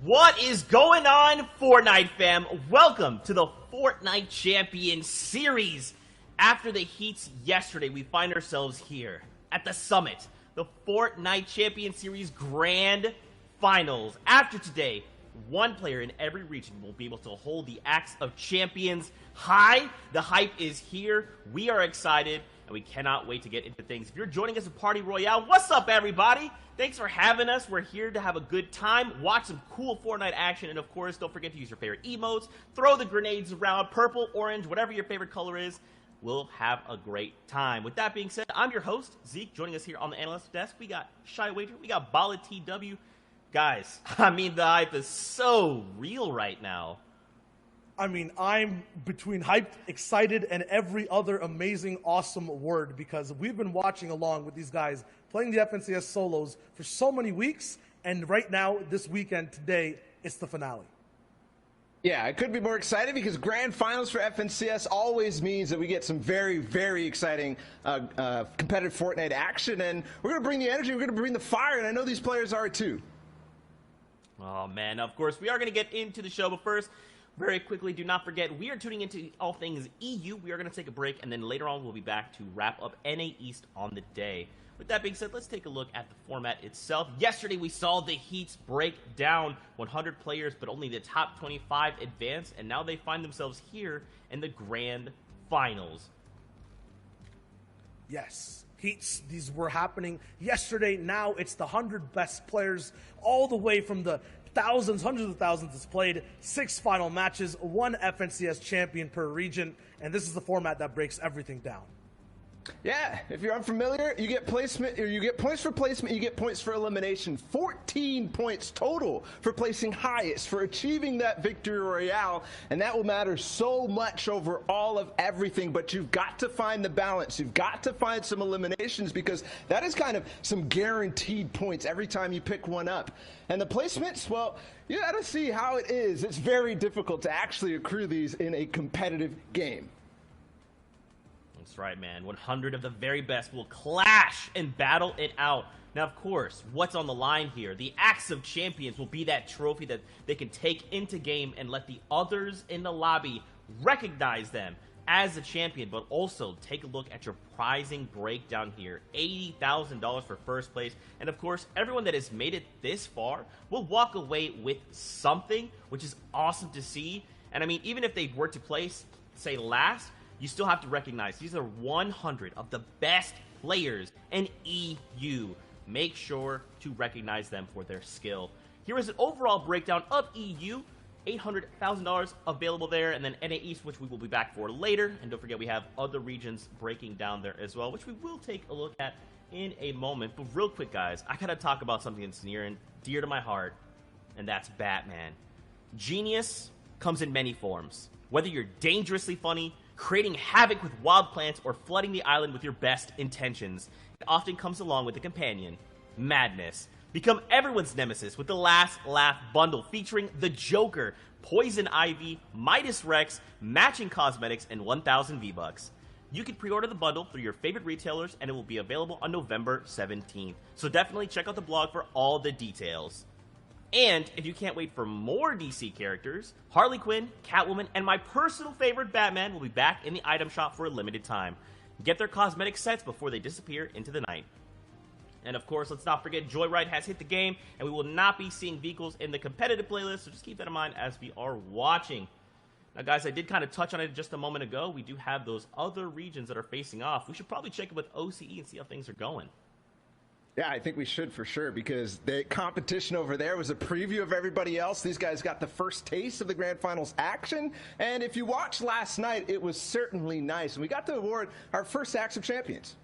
What is going on, Fortnite fam? Welcome to the Fortnite Champion Series. After the heats yesterday, we find ourselves here at the summit, the Fortnite Champion Series Grand Finals. After today, one player in every region will be able to hold the Axe of Champions high. The hype is here. We are excited, and we cannot wait to get into things. If you're joining us at Party Royale, what's up, everybody? Thanks for having us. We're here to have a good time, watch some cool Fortnite action, and of course, don't forget to use your favorite emotes, throw the grenades around, purple, orange, whatever your favorite color is. We'll have a great time. With that being said, I'm your host, Zeke. Joining us here on the analyst desk, we got Shy Wager, we got Bala TW. Guys, I mean, the hype is so real right now. I mean, I'm between hyped, excited, and every other amazing, awesome word because we've been watching along with these guys playing the FNCS solos for so many weeks, and right now, this weekend, today, it's the finale. Yeah, it could be more exciting because grand finals for FNCS always means that we get some very, very exciting competitive Fortnite action, and we're going to bring the energy, we're going to bring the fire, and I know these players are too. Oh, man, of course, we are going to get into the show, but first, very quickly, do not forget, we are tuning into all things EU. We are going to take a break, and then later on, we'll be back to wrap up NA East on the day. With that being said, let's take a look at the format itself. Yesterday, we saw the heats break down 100 players, but only the top 25 advance, and now they find themselves here in the grand finals. Yes, heats, these were happening yesterday. Now it's the 100 best players all the way from the thousands, hundreds of thousands that's played, 6 final matches, 1 FNCS champion per region, and this is the format that breaks everything down. Yeah, if you're unfamiliar, you get placement, or you get points for placement, you get points for elimination. 14 points total for placing highest, for achieving that victory royale, and that will matter so much over all of everything, but you've got to find the balance. You've got to find some eliminations because that is kind of some guaranteed points every time you pick one up. And the placements, well, you got to see how it is. It's very difficult to actually accrue these in a competitive game. That's right, man. 100 of the very best will clash and battle it out. Now, of course, what's on the line here? The Axe of Champions will be that trophy that they can take into game and let the others in the lobby recognize them as a champion, but also take a look at your prizing breakdown here. $80,000 for first place. And of course, everyone that has made it this far will walk away with something, which is awesome to see. And I mean, even if they were to place, say, last, you still have to recognize these are 100 of the best players in EU. Make sure to recognize them for their skill. Here is an overall breakdown of EU. $800,000 available there, and then NA East, which we will be back for later. And don't forget, we have other regions breaking down there as well, which we will take a look at in a moment. But real quick, guys, I gotta talk about something that's near and dear to my heart, and that's Batman. Genius comes in many forms. Whether you're dangerously funny, creating havoc with wild plants, or flooding the island with your best intentions, it often comes along with a companion, madness. Become everyone's nemesis with the Last Laugh bundle featuring the Joker, Poison Ivy, Midas Rex, matching cosmetics, and 1,000 V-Bucks. You can pre-order the bundle through your favorite retailers, and it will be available on November 17th. So definitely check out the blog for all the details. And if you can't wait for more DC characters, Harley Quinn, Catwoman, and my personal favorite Batman will be back in the item shop for a limited time. Get their cosmetic sets before they disappear into the night. And of course, let's not forget Joyride has hit the game, and we will not be seeing vehicles in the competitive playlist, so just keep that in mind as we are watching. Now guys, I did kind of touch on it just a moment ago. We do have those other regions that are facing off. We should probably check it with OCE and see how things are going. Yeah, I think we should for sure because the competition over there was a preview of everybody else. These guys got the first taste of the Grand Finals action, and if you watched last night, it was certainly nice. And we got to award our first Axe of Champions.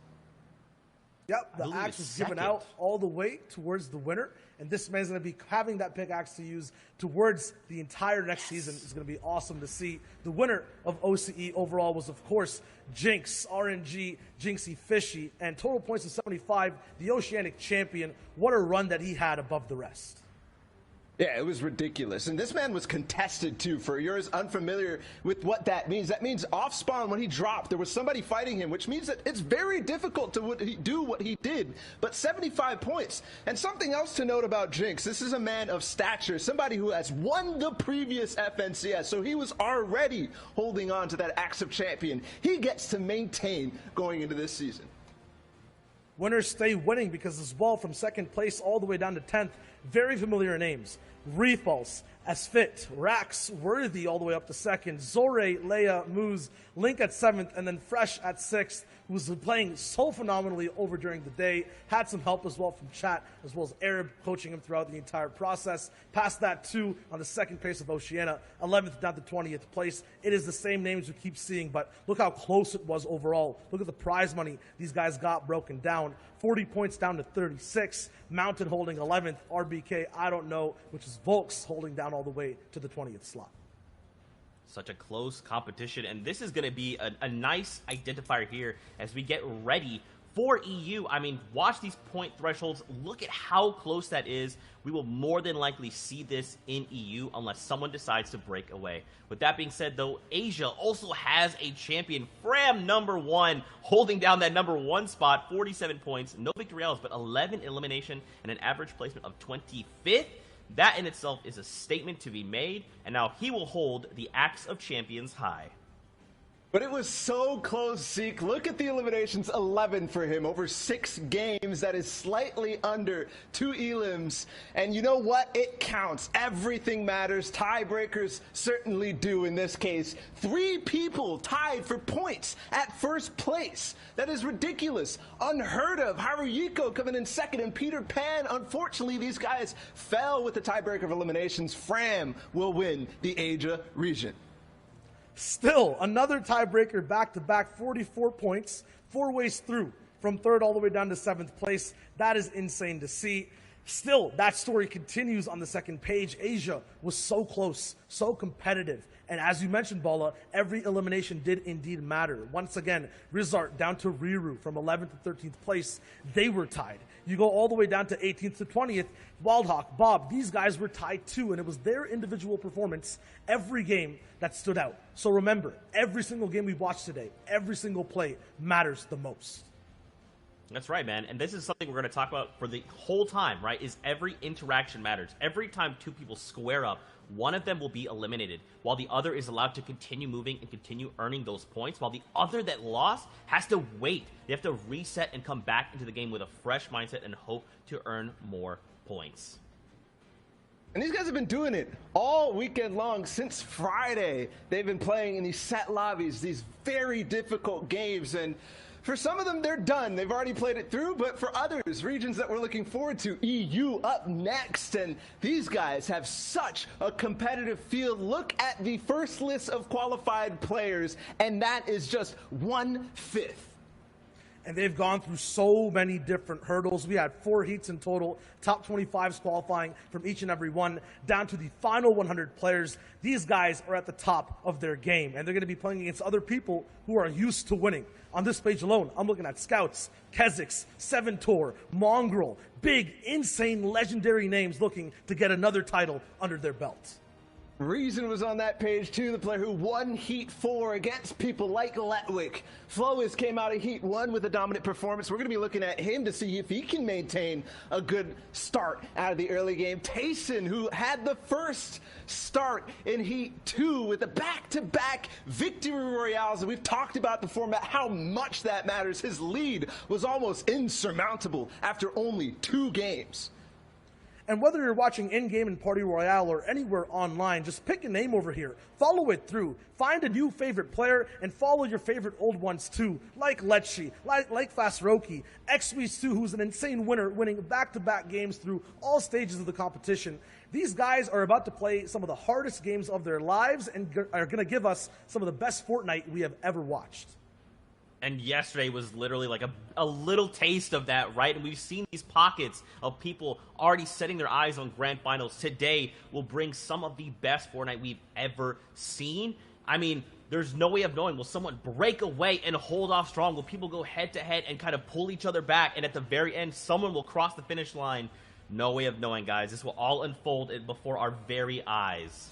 Yep, the axe was given out all the way towards the winner, and this man's going to be having that pickaxe to use towards the entire next season. It's going to be awesome to see. The winner of OCE overall was, of course, Jinx, RNG, Jinxie Fishy, and total points of 75, the Oceanic champion. What a run that he had above the rest. Yeah, it was ridiculous. And this man was contested, too. For yours unfamiliar with what that means off spawn, when he dropped, there was somebody fighting him, which means that it's very difficult to do what he did. But 75 points. And something else to note about Jinx, this is a man of stature, somebody who has won the previous FNCS. So he was already holding on to that Axe of Champion. He gets to maintain going into this season. Winners stay winning because as well, from second place all the way down to 10th, very familiar names. Refalse, Asfit, Rax, Worthy all the way up to second, Zore, Leia, Moose, Link at 7th, and then Fresh at 6th, who's playing so phenomenally over during the day. Had some help as well from chat, as well as Arab coaching him throughout the entire process. Past that, too, on the second place of Oceania, 11th down to 20th place. It is the same names we keep seeing, but look how close it was overall. Look at the prize money these guys got broken down. 40 points down to 36. Mountain holding 11th. RBK, I don't know, which is Volks holding down all the way to the 20th slot. Such a close competition, and this is going to be a nice identifier here as we get ready for EU. I mean, watch these point thresholds. Look at how close that is. We will more than likely see this in EU unless someone decides to break away. With that being said, though, Asia also has a champion. Fram #1 holding down that #1 spot, 47 points, no victorials, but 11 elimination and an average placement of 25th. That in itself is a statement to be made, and now he will hold the Axe of Champions high. But it was so close, Zeke. Look at the eliminations, 11 for him over 6 games. That is slightly under 2 elims. And you know what? It counts. Everything matters. Tiebreakers certainly do in this case. 3 people tied for points at first place. That is ridiculous. Unheard of. Haruhiko coming in second, and Peter Pan. Unfortunately, these guys fell with the tiebreaker of eliminations. Fram will win the Asia region. Still, another tiebreaker back-to-back, 44 points, 4 ways through, from 3rd all the way down to 7th place. That is insane to see. Still, that story continues on the second page. Asia was so close, so competitive. And as you mentioned, Bala, every elimination did indeed matter. Once again, Rizart down to Riru from 11th to 13th place. They were tied. You go all the way down to 18th to 20th. Wildhawk, Bob, these guys were tied too, and it was their individual performance every game that stood out. So remember, every single game we watched today, every single play matters the most. That's right, man. And this is something we're going to talk about for the whole time, right? Is every interaction matters. Every time 2 people square up, one of them will be eliminated, while the other is allowed to continue moving and continue earning those points, while the other that lost has to wait. They have to reset and come back into the game with a fresh mindset and hope to earn more points. And these guys have been doing it all weekend long since Friday. They've been playing in these set lobbies, these very difficult games, and for some of them, they're done. They've already played it through, but for others, regions that we're looking forward to, EU up next. And these guys have such a competitive field. Look at the first list of qualified players, and that is just 1/5. And they've gone through so many different hurdles. We had 4 heats in total, top 25s qualifying from each and every one, down to the final 100 players. These guys are at the top of their game, and they're going to be playing against other people who are used to winning. On this page alone, I'm looking at Scouts, Kha'Zix, Seventor, Mongrel, big, insane, legendary names looking to get another title under their belt. Reason was on that page too, the player who won Heat 4 against people like Letwick. Flois came out of Heat 1 with a dominant performance. We're going to be looking at him to see if he can maintain a good start out of the early game. Tayson, who had the first start in Heat 2 with the back-to-back victory royales, and we've talked about the format, how much that matters. His lead was almost insurmountable after only 2 games. And whether you're watching in-game in Party Royale or anywhere online, just pick a name over here, follow it through, find a new favorite player, and follow your favorite old ones too, like Letchi, like Fastroki, XW2, who's an insane winner, winning back-to-back games through all stages of the competition. These guys are about to play some of the hardest games of their lives and are going to give us some of the best Fortnite we have ever watched. And yesterday was literally like a little taste of that, right? And we've seen these pockets of people already setting their eyes on grand finals. Today will bring some of the best Fortnite we've ever seen. I mean, there's no way of knowing. Will someone break away and hold off strong? Will people go head-to-head and kind of pull each other back? And at the very end, someone will cross the finish line no way of knowing, guys. This will all unfold before our very eyes.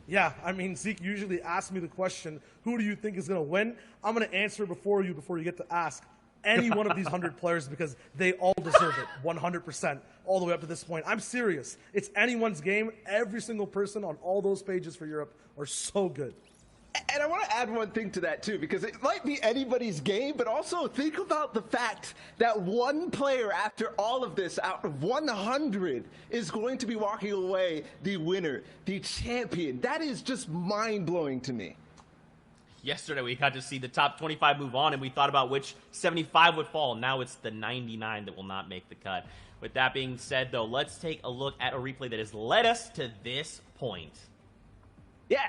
Yeah, I mean, Zeke usually asks me the question, who do you think is going to win? I'm going to answer before you get to ask any one of these 100 players because they all deserve it, 100%, all the way up to this point. I'm serious. It's anyone's game. Every single person on all those pages for Europe are so good. And I want to add one thing to that, too, because it might be anybody's game, but also think about the fact that one player after all of this out of 100 is going to be walking away the winner, the champion. That is just mind-blowing to me. Yesterday, we got to see the top 25 move on, and we thought about which 75 would fall. Now it's the 99 that will not make the cut. With that being said, though, let's take a look at a replay that has led us to this point. Yeah.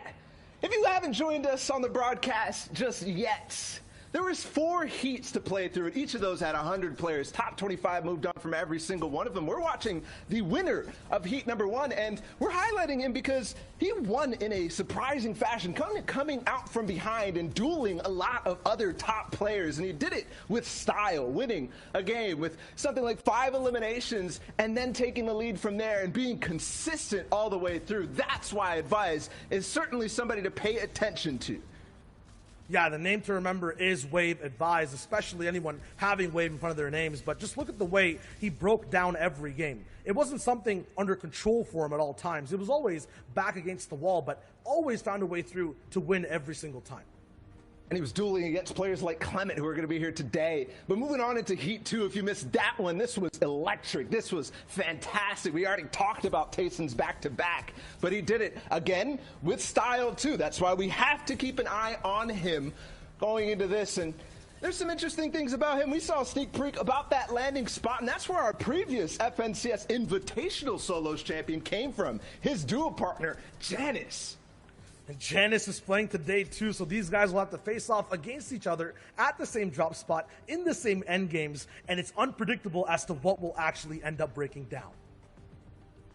If you haven't joined us on the broadcast just yet, there was 4 heats to play through, and each of those had 100 players. Top 25 moved on from every single one of them. We're watching the winner of heat number 1, and we're highlighting him because he won in a surprising fashion, coming out from behind and dueling a lot of other top players, and he did it with style, winning a game with something like 5 eliminations and then taking the lead from there and being consistent all the way through. That's why Advise is certainly somebody to pay attention to. Yeah, the name to remember is Wave Advise, especially anyone having Wave in front of their names. But just look at the way he broke down every game. It wasn't something under control for him at all times. It was always back against the wall, but always found a way through to win every single time. And he was dueling against players like Clement, who are going to be here today. But moving on into Heat 2, if you missed that one, this was electric. This was fantastic. We already talked about Tayson's back-to-back, but he did it again with style, too. That's why we have to keep an eye on him going into this. And there's some interesting things about him. We saw a sneak peek about that landing spot, and that's where our previous FNCS Invitational Solos champion came from. His duo partner, Janice. And Janice is playing today too, so these guys will have to face off against each other at the same drop spot in the same end games, and it's unpredictable as to what will actually end up breaking down.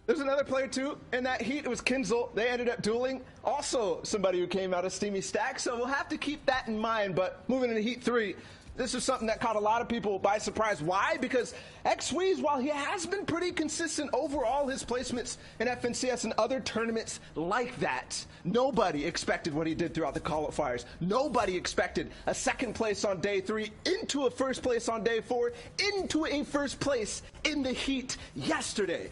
There's another player too in that heat. It was Kinzel. They ended up dueling. Also somebody who came out of Steamy Stack, so we'll have to keep that in mind. But moving into Heat 3, this is something that caught a lot of people by surprise. Why? Because Xweez, while he has been pretty consistent overall, his placements in FNCS and other tournaments like that, nobody expected what he did throughout the qualifiers. Nobody expected a second place on day 3, into a first place on day 4, into a first place in the heat yesterday.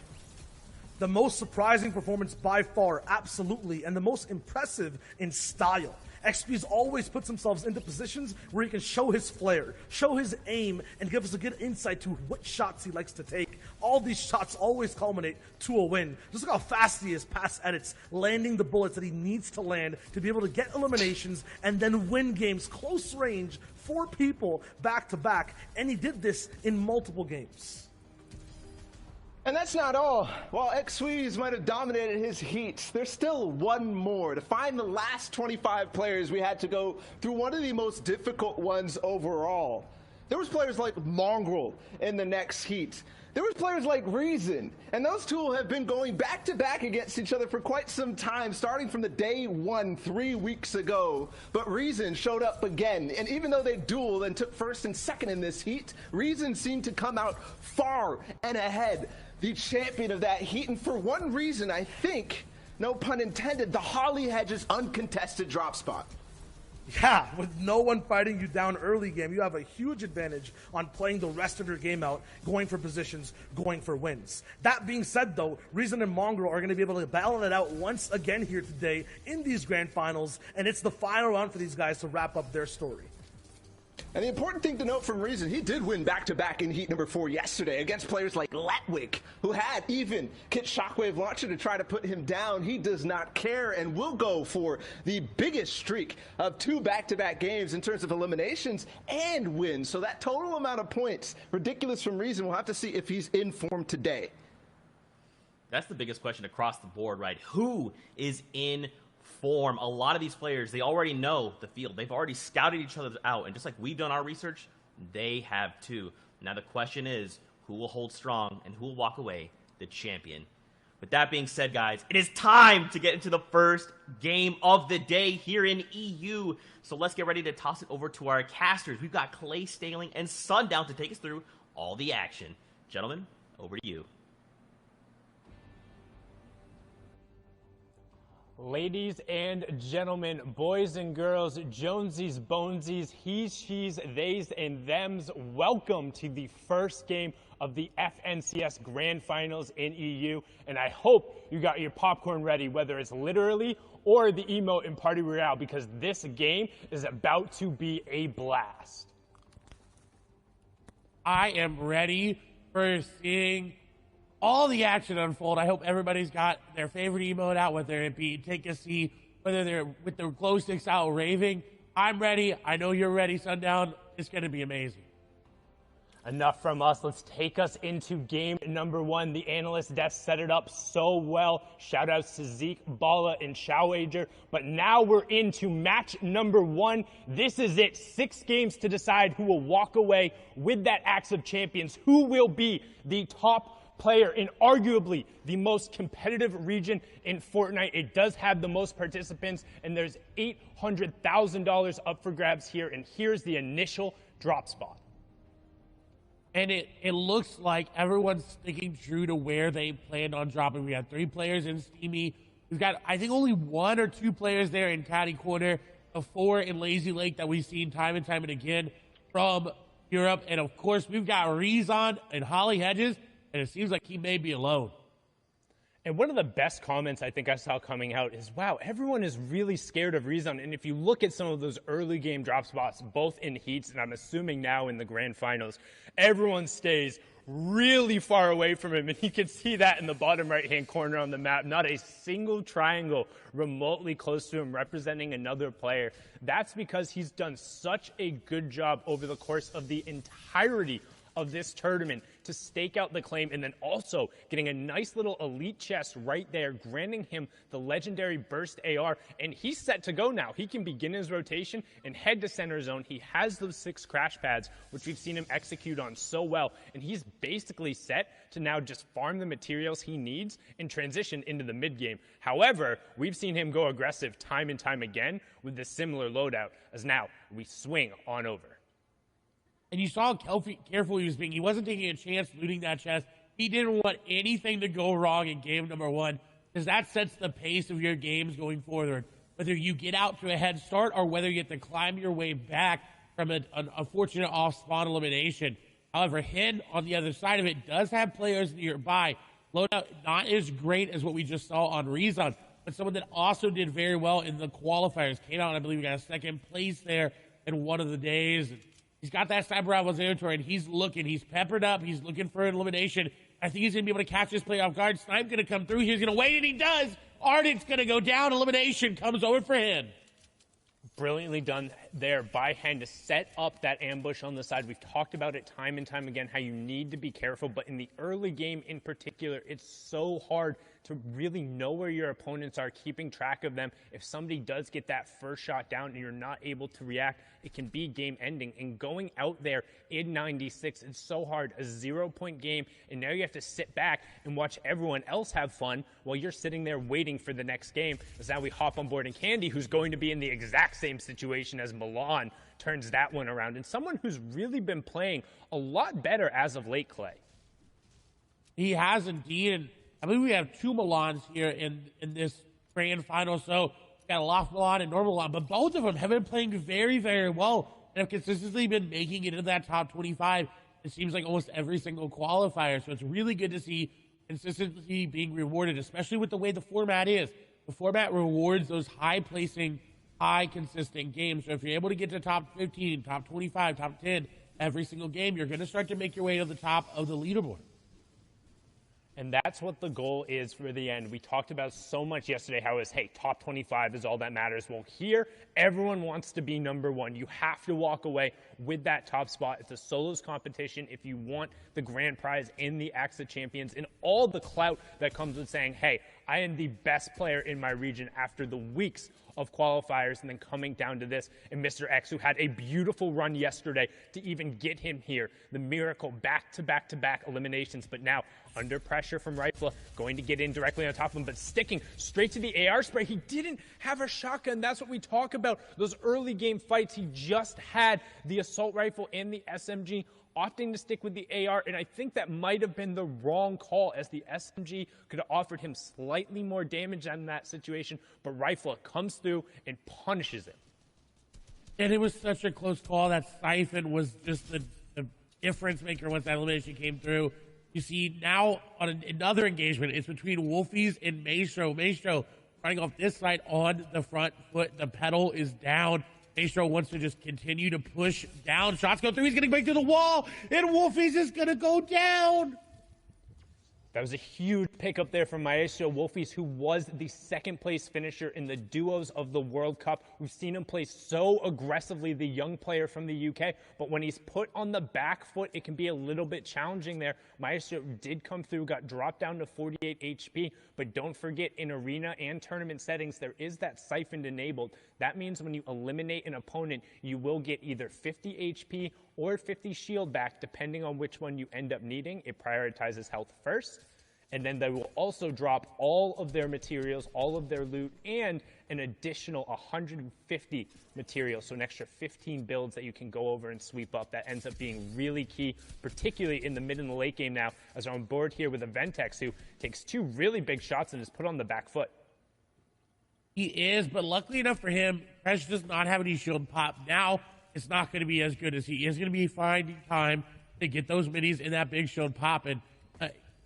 The most surprising performance by far, absolutely, and the most impressive in style. XP's always puts himself into positions where he can show his flair, show his aim, and give us a good insight to what shots he likes to take. All these shots always culminate to a win. Just look how fast he is past edits, landing the bullets that he needs to land to be able to get eliminations and then win games close range, 4 people back to back, and he did this in multiple games. And that's not all. While Xweez might have dominated his heats, there's still one more. To find the last 25 players, we had to go through one of the most difficult ones overall. There was players like Mongrel in the next heat. There was players like Reason, and those two have been going back-to-back against each other for quite some time, starting from the day 1 3 weeks ago. But Reason showed up again, and even though they dueled and took first and second in this heat, Reason seemed to come out far and ahead, the champion of that heat. And for one reason, I think, no pun intended, the Holly Hedges uncontested drop spot. Yeah, with no one fighting you down early game, you have a huge advantage on playing the rest of your game out, going for positions, going for wins. That being said, though, Reason and Mongrel are going to be able to battle it out once again here today in these grand finals, and it's the final round for these guys to wrap up their story. And the important thing to note from Reason, he did win back-to-back in heat number 4 yesterday against players like Letwick, who had even Kit Shockwave Launcher to try to put him down. He does not care and will go for the biggest streak of 2 back-to-back games in terms of eliminations and wins. So that total amount of points, ridiculous from Reason. We'll have to see if he's in form today. That's the biggest question across the board, right? Who is in form? A lot of these players, they already know the field. They've already scouted each other out, and just like we've done our research, they have too. Now the question is, who will hold strong and who will walk away the champion? With that being said, guys, it is time to get into the first game of the day here in EU. So let's get ready to toss it over to our casters. We've got Clay Staling and Sundown to take us through all the action. Gentlemen, over to you. Ladies and gentlemen, boys and girls, Jonesies, Bonesies, he's, she's, theys, and thems, welcome to the first game of the FNCS Grand Finals in EU, and I hope you got your popcorn ready, whether it's literally or the emote in Party Royale, because this game is about to be a blast. I am ready for seeing all the action unfold. I hope everybody's got their favorite emote out, whether it be take a seat, whether they're with their glow sticks out raving. I'm ready. I know you're ready, Sundown. It's going to be amazing. Enough from us. Let's take us into game number one. The analyst desk set it up so well. Shout outs to Zeke, Bala, and Showager. But now we're into match number one. This is it. 6 games to decide who will walk away with that Axe of Champions. Who will be the top player in arguably the most competitive region in Fortnite. It does have the most participants, and there's $800,000 up for grabs here, and here's the initial drop spot. And it looks like everyone's sticking true to where they planned on dropping. We have 3 players in Steamy. We've got, I think, only 1 or 2 players there in Catty Corner, 4 in Lazy Lake that we've seen time and time and again from Europe. And, of course, we've got Rezon and Holly Hedges, and it seems like he may be alone. And one of the best comments I think I saw coming out is, wow, everyone is really scared of Rezon. And if you look at some of those early game drop spots, both in heats and I'm assuming now in the grand finals, everyone stays really far away from him. And you can see that in the bottom right-hand corner on the map. Not a single triangle remotely close to him representing another player. That's because he's done such a good job over the course of the entirety of this tournament to stake out the claim, and then also getting a nice little elite chest right there, granting him the legendary burst AR, and he's set to go now. He can begin his rotation and head to center zone. He has those 6 crash pads, which we've seen him execute on so well, and he's basically set to now just farm the materials he needs and transition into the mid game. However, we've seen him go aggressive time and time again with this similar loadout, as now we swing on over. And you saw how careful he was being. He wasn't taking a chance looting that chest. He didn't want anything to go wrong in game number 1, because that sets the pace of your games going forward. Whether you get out to a head start or whether you get to climb your way back from an unfortunate off-spawn elimination. However, Hen, on the other side of it, does have players nearby. Loadout not as great as what we just saw on Rezon, but someone that also did very well in the qualifiers. Came out, and I believe we got a 2nd place there in one of the days. He's got that Cyber Rivals territory, and he's looking. He's peppered up. He's looking for an elimination. I think he's going to be able to catch this play off guard. Snipe going to come through. He's going to wait, and he does. Ardent's going to go down. Elimination comes over for him. Brilliantly done there by Hen to set up that ambush on the side. We've talked about it time and time again, how you need to be careful, but in the early game in particular, it's so hard to really know where your opponents are, keeping track of them. If somebody does get that first shot down and you're not able to react, it can be game ending. And going out there in 96, it's so hard, a 0-point game, and now you have to sit back and watch everyone else have fun while you're sitting there waiting for the next game. As now we hop on board, and Candy, who's going to be in the exact same situation as Milan, turns that one around. And someone who's really been playing a lot better as of late, Clay. He has indeed, and I believe we have 2 Milans here in this grand final. So we've got a Loft Milan and Normal Milan, but both of them have been playing very, very well and have consistently been making it into that top 25. It seems like almost every single qualifier. So it's really good to see consistency being rewarded, especially with the way the format is. The format rewards those high-placing, high-consistent games. So if you're able to get to top 15, top 25, top 10 every single game, you're going to start to make your way to the top of the leaderboard. And that's what the goal is for the end. We talked about so much yesterday how it's, hey, top 25 is all that matters. Well, here, everyone wants to be number 1. You have to walk away with that top spot. It's a solos competition if you want the grand prize in the Axe of Champions and all the clout that comes with saying, hey, I am the best player in my region after the weeks of qualifiers and then coming down to this. And Mr. X, who had a beautiful run yesterday to even get him here. The miracle back-to-back-to-back eliminations, but now under pressure from Rifla, going to get in directly on top of him, but sticking straight to the AR spray. He didn't have a shotgun. That's what we talk about. Those early game fights, he just had the assault rifle and the SMG opting to stick with the AR, and I think that might have been the wrong call, as the SMG could have offered him slightly more damage in that situation, but Rifle comes through and punishes him. And it was such a close call. That Siphon was just the difference maker once that elimination came through. You see now on another engagement, it's between Wolfies and Maestro. Maestro running off this side on the front foot. The pedal is down. Maestro wants to just continue to push down. Shots go through. He's going to break through the wall. And Wolfies is going to go down. That was a huge pickup there from Maestro Wolfies, who was the second-place finisher in the duos of the World Cup. We've seen him play so aggressively, the young player from the UK, but when he's put on the back foot, it can be a little bit challenging there. Maestro did come through, got dropped down to 48 HP, but don't forget, in arena and tournament settings, there is that Siphon enabled. That means when you eliminate an opponent, you will get either 50 HP or 50 shield back, depending on which one you end up needing. It prioritizes health first, and then they will also drop all of their materials, all of their loot, and an additional 150 materials, so an extra 15 builds that you can go over and sweep up. That ends up being really key, particularly in the mid and the late game now, as we're on board here with a Ventex who takes 2 really big shots and is put on the back foot. He is, but luckily enough for him, Crash does not have any shield pop. Now, it's not going to be as good as he is going to be finding time to get those minis in that big shield pop. And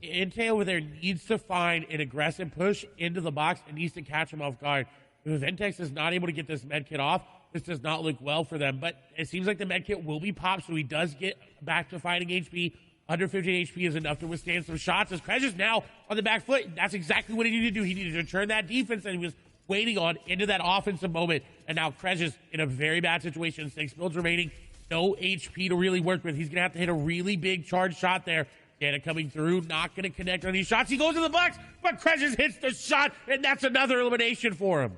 Inte over there needs to find an aggressive push into the box and needs to catch him off guard. If Ventex is not able to get this medkit off, this does not look well for them. But it seems like the medkit will be popped, so he does get back to fighting HP. Under 50 HP is enough to withstand some shots. As Crash is now on the back foot, that's exactly what he needed to do. He needed to turn that defense that he was waiting on into that offensive moment. And now Krez is in a very bad situation. 6 builds remaining. No HP to really work with. He's going to have to hit a really big charge shot there. Dana coming through, not going to connect on these shots. He goes to the box, but Krez hits the shot, and that's another elimination for him.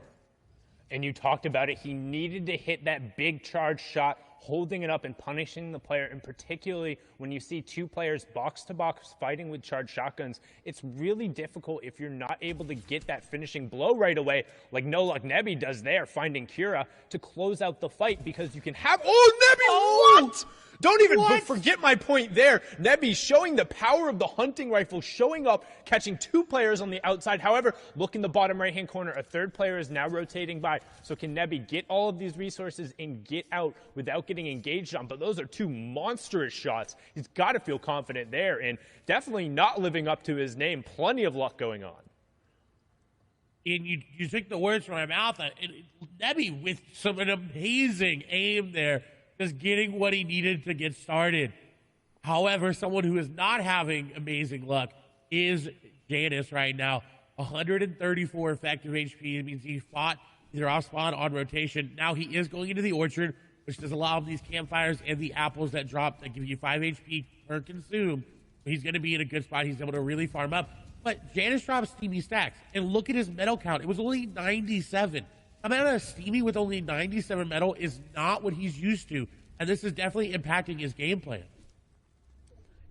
And you talked about it. He needed to hit that big charge shot, holding it up and punishing the player. And particularly when you see 2 players box to box fighting with charged shotguns, it's really difficult if you're not able to get that finishing blow right away, like No Luck Nebby does there, finding Kira to close out the fight, because you can have. Oh, Nebby, what? Don't even forget my point there. Nebby showing the power of the hunting rifle, showing up, catching 2 players on the outside. However, look in the bottom right-hand corner. A 3rd player is now rotating by. So can Nebby get all of these resources and get out without getting engaged on? But those are 2 monstrous shots. He's got to feel confident there, and definitely not living up to his name. Plenty of luck going on. And you took the words from my mouth. Nebby with an amazing aim there, just getting what he needed to get started. However, someone who is not having amazing luck is Janus right now. 134 effective HP. It means he fought either off spawn on rotation. Now he is going into the orchard, which does allow him these campfires and the apples that drop that give you 5 HP per consume. He's going to be in a good spot. He's able to really farm up. But Janus drops Steamy stacks. And look at his metal count. It was only 97. Amount of Steamy with only 97 metal is not what he's used to, and this is definitely impacting his game plan.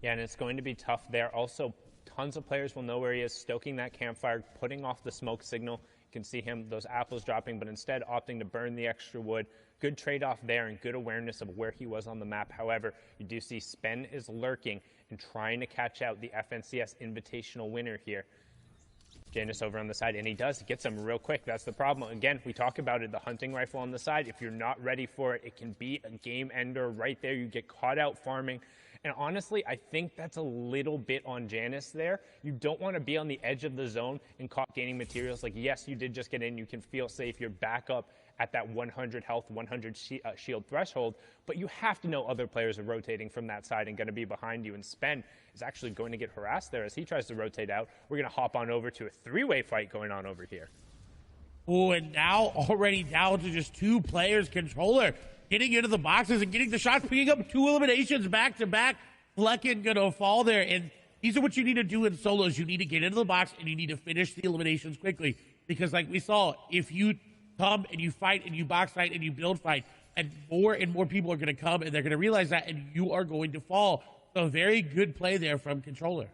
Yeah, and it's going to be tough there. Also, tons of players will know where he is, stoking that campfire, putting off the smoke signal. You can see him, those apples dropping, but instead opting to burn the extra wood. Good trade-off there and good awareness of where he was on the map. However, you do see Spen is lurking and trying to catch out the FNCS Invitational winner here. Janus over on the side, and he gets him real quick. That's the problem. Again, we talk about it, the hunting rifle on the side. If you're not ready for it, it can be a game ender right there. You get caught out farming. And honestly, I think that's a little bit on Janus there. You don't want to be on the edge of the zone and caught gaining materials. Like, yes, you did just get in. You can feel safe. You're back up at that 100 health, 100 shield threshold, but you have to know other players are rotating from that side and going to be behind you, and Spen is actually going to get harassed there as he tries to rotate out. We're going to hop on over to a 3-way fight going on over here. Oh, and now already down to just 2 players. Controller getting into the boxes and getting the shots, picking up 2 eliminations back to back. Flecken gonna fall there, and these are what you need to do in solos. You need to get into the box and you need to finish the eliminations quickly, because like we saw, if you come and you fight and you box fight and you build fight, and more people are going to come and they're going to realize that, and you are going to fall. So very good play there from Controller.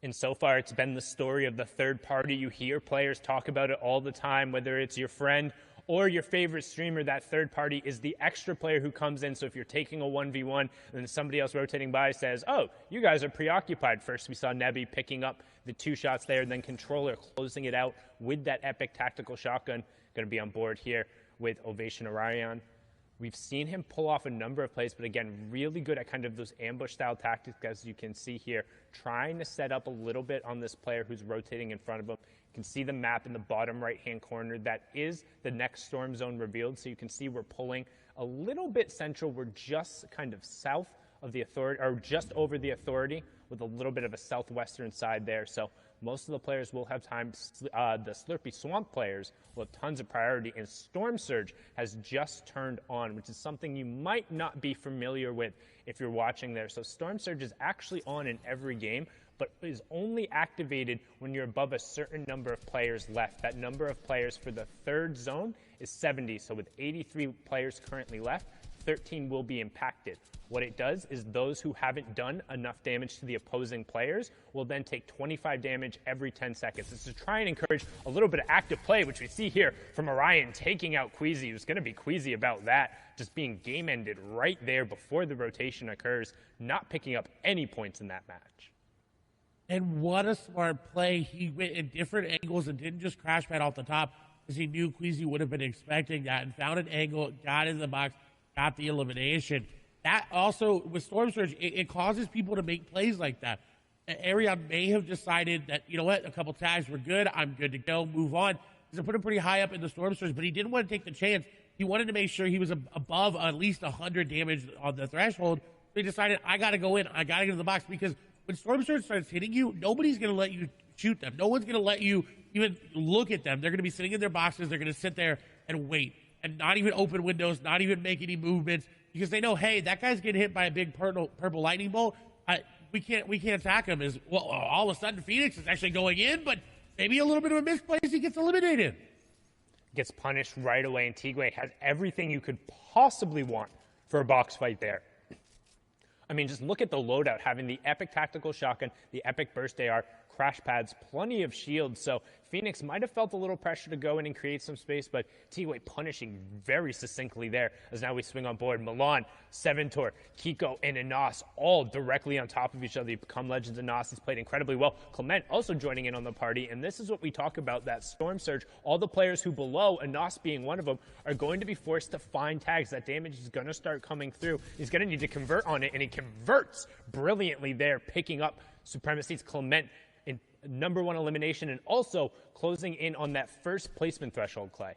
And so far, it's been the story of the third party. You hear players talk about it all the time, whether it's your friend or your favorite streamer, that third party, is the extra player who comes in. So if you're taking a 1v1 and then somebody else rotating by says, oh, you guys are preoccupied. First we saw Nebby picking up the 2 shots there, and then Controller closing it out with that epic tactical shotgun. Going to be on board here with Ovation Orion. We've seen him pull off a number of plays, but again, really good at kind of those ambush-style tactics, as you can see here, trying to set up a little bit on this player who's rotating in front of him. You can see the map in the bottom right-hand corner. That is the next storm zone revealed, so you can see we're pulling a little bit central. We're just kind of south of the Authority, or just over the Authority, with a little bit of a southwestern side there. So most of the players will have time. The Slurpy Swamp players will have tons of priority, and Storm Surge has just turned on, which is something you might not be familiar with if you're watching there. So Storm Surge is actually on in every game, but is only activated when you're above a certain number of players left. That number of players for the third zone is 70. So with 83 players currently left, 13 will be impacted. What it does is those who haven't done enough damage to the opposing players will then take 25 damage every 10 seconds. It's to try and encourage a little bit of active play, which we see here from Orion taking out Queasy, who's going to be queasy about that, just being game-ended right there before the rotation occurs, not picking up any points in that match. And what a smart play. He went in different angles and didn't just crash pad off the top, because he knew Queasy would have been expecting that, and found an angle, got in the box, got the elimination. That also, with Storm Surge, it causes people to make plays like that. Arion may have decided that, you know what, a couple tags were good, I'm good to go, move on. He's put him pretty high up in the Storm Surge, but he didn't want to take the chance. He wanted to make sure he was above at least 100 damage on the threshold. So he decided, I got to go in, I got to get in the box, because when Storm Surge starts hitting you, nobody's going to let you shoot them. No one's going to let you even look at them. They're going to be sitting in their boxes. They're going to sit there and wait and not even open windows, not even make any movements, because they know, hey, that guy's getting hit by a big purple lightning bolt. We can't attack him. Well, all of a sudden Phoenix is actually going in, but maybe a little bit of a misplay, he gets eliminated. Gets punished right away, and Tigwe has everything you could possibly want for a box fight there. I mean, just look at the loadout, having the epic tactical shotgun, the epic burst AR, crash pads, plenty of shields. So Phoenix might have felt a little pressure to go in and create some space, but Tigwe punishing very succinctly there, as now we swing on board. Milan, Seventor, Kiko, and Anas all directly on top of each other. They become legends. Anas has played incredibly well. Clement also joining in on the party, and this is what we talk about, that Storm Surge. All the players who below, Anas being one of them, are going to be forced to find tags. That damage is going to start coming through. He's going to need to convert on it, and he converts brilliantly there, picking up Supremacy's Clement in number 1 elimination, and also closing in on that first placement threshold, Clay.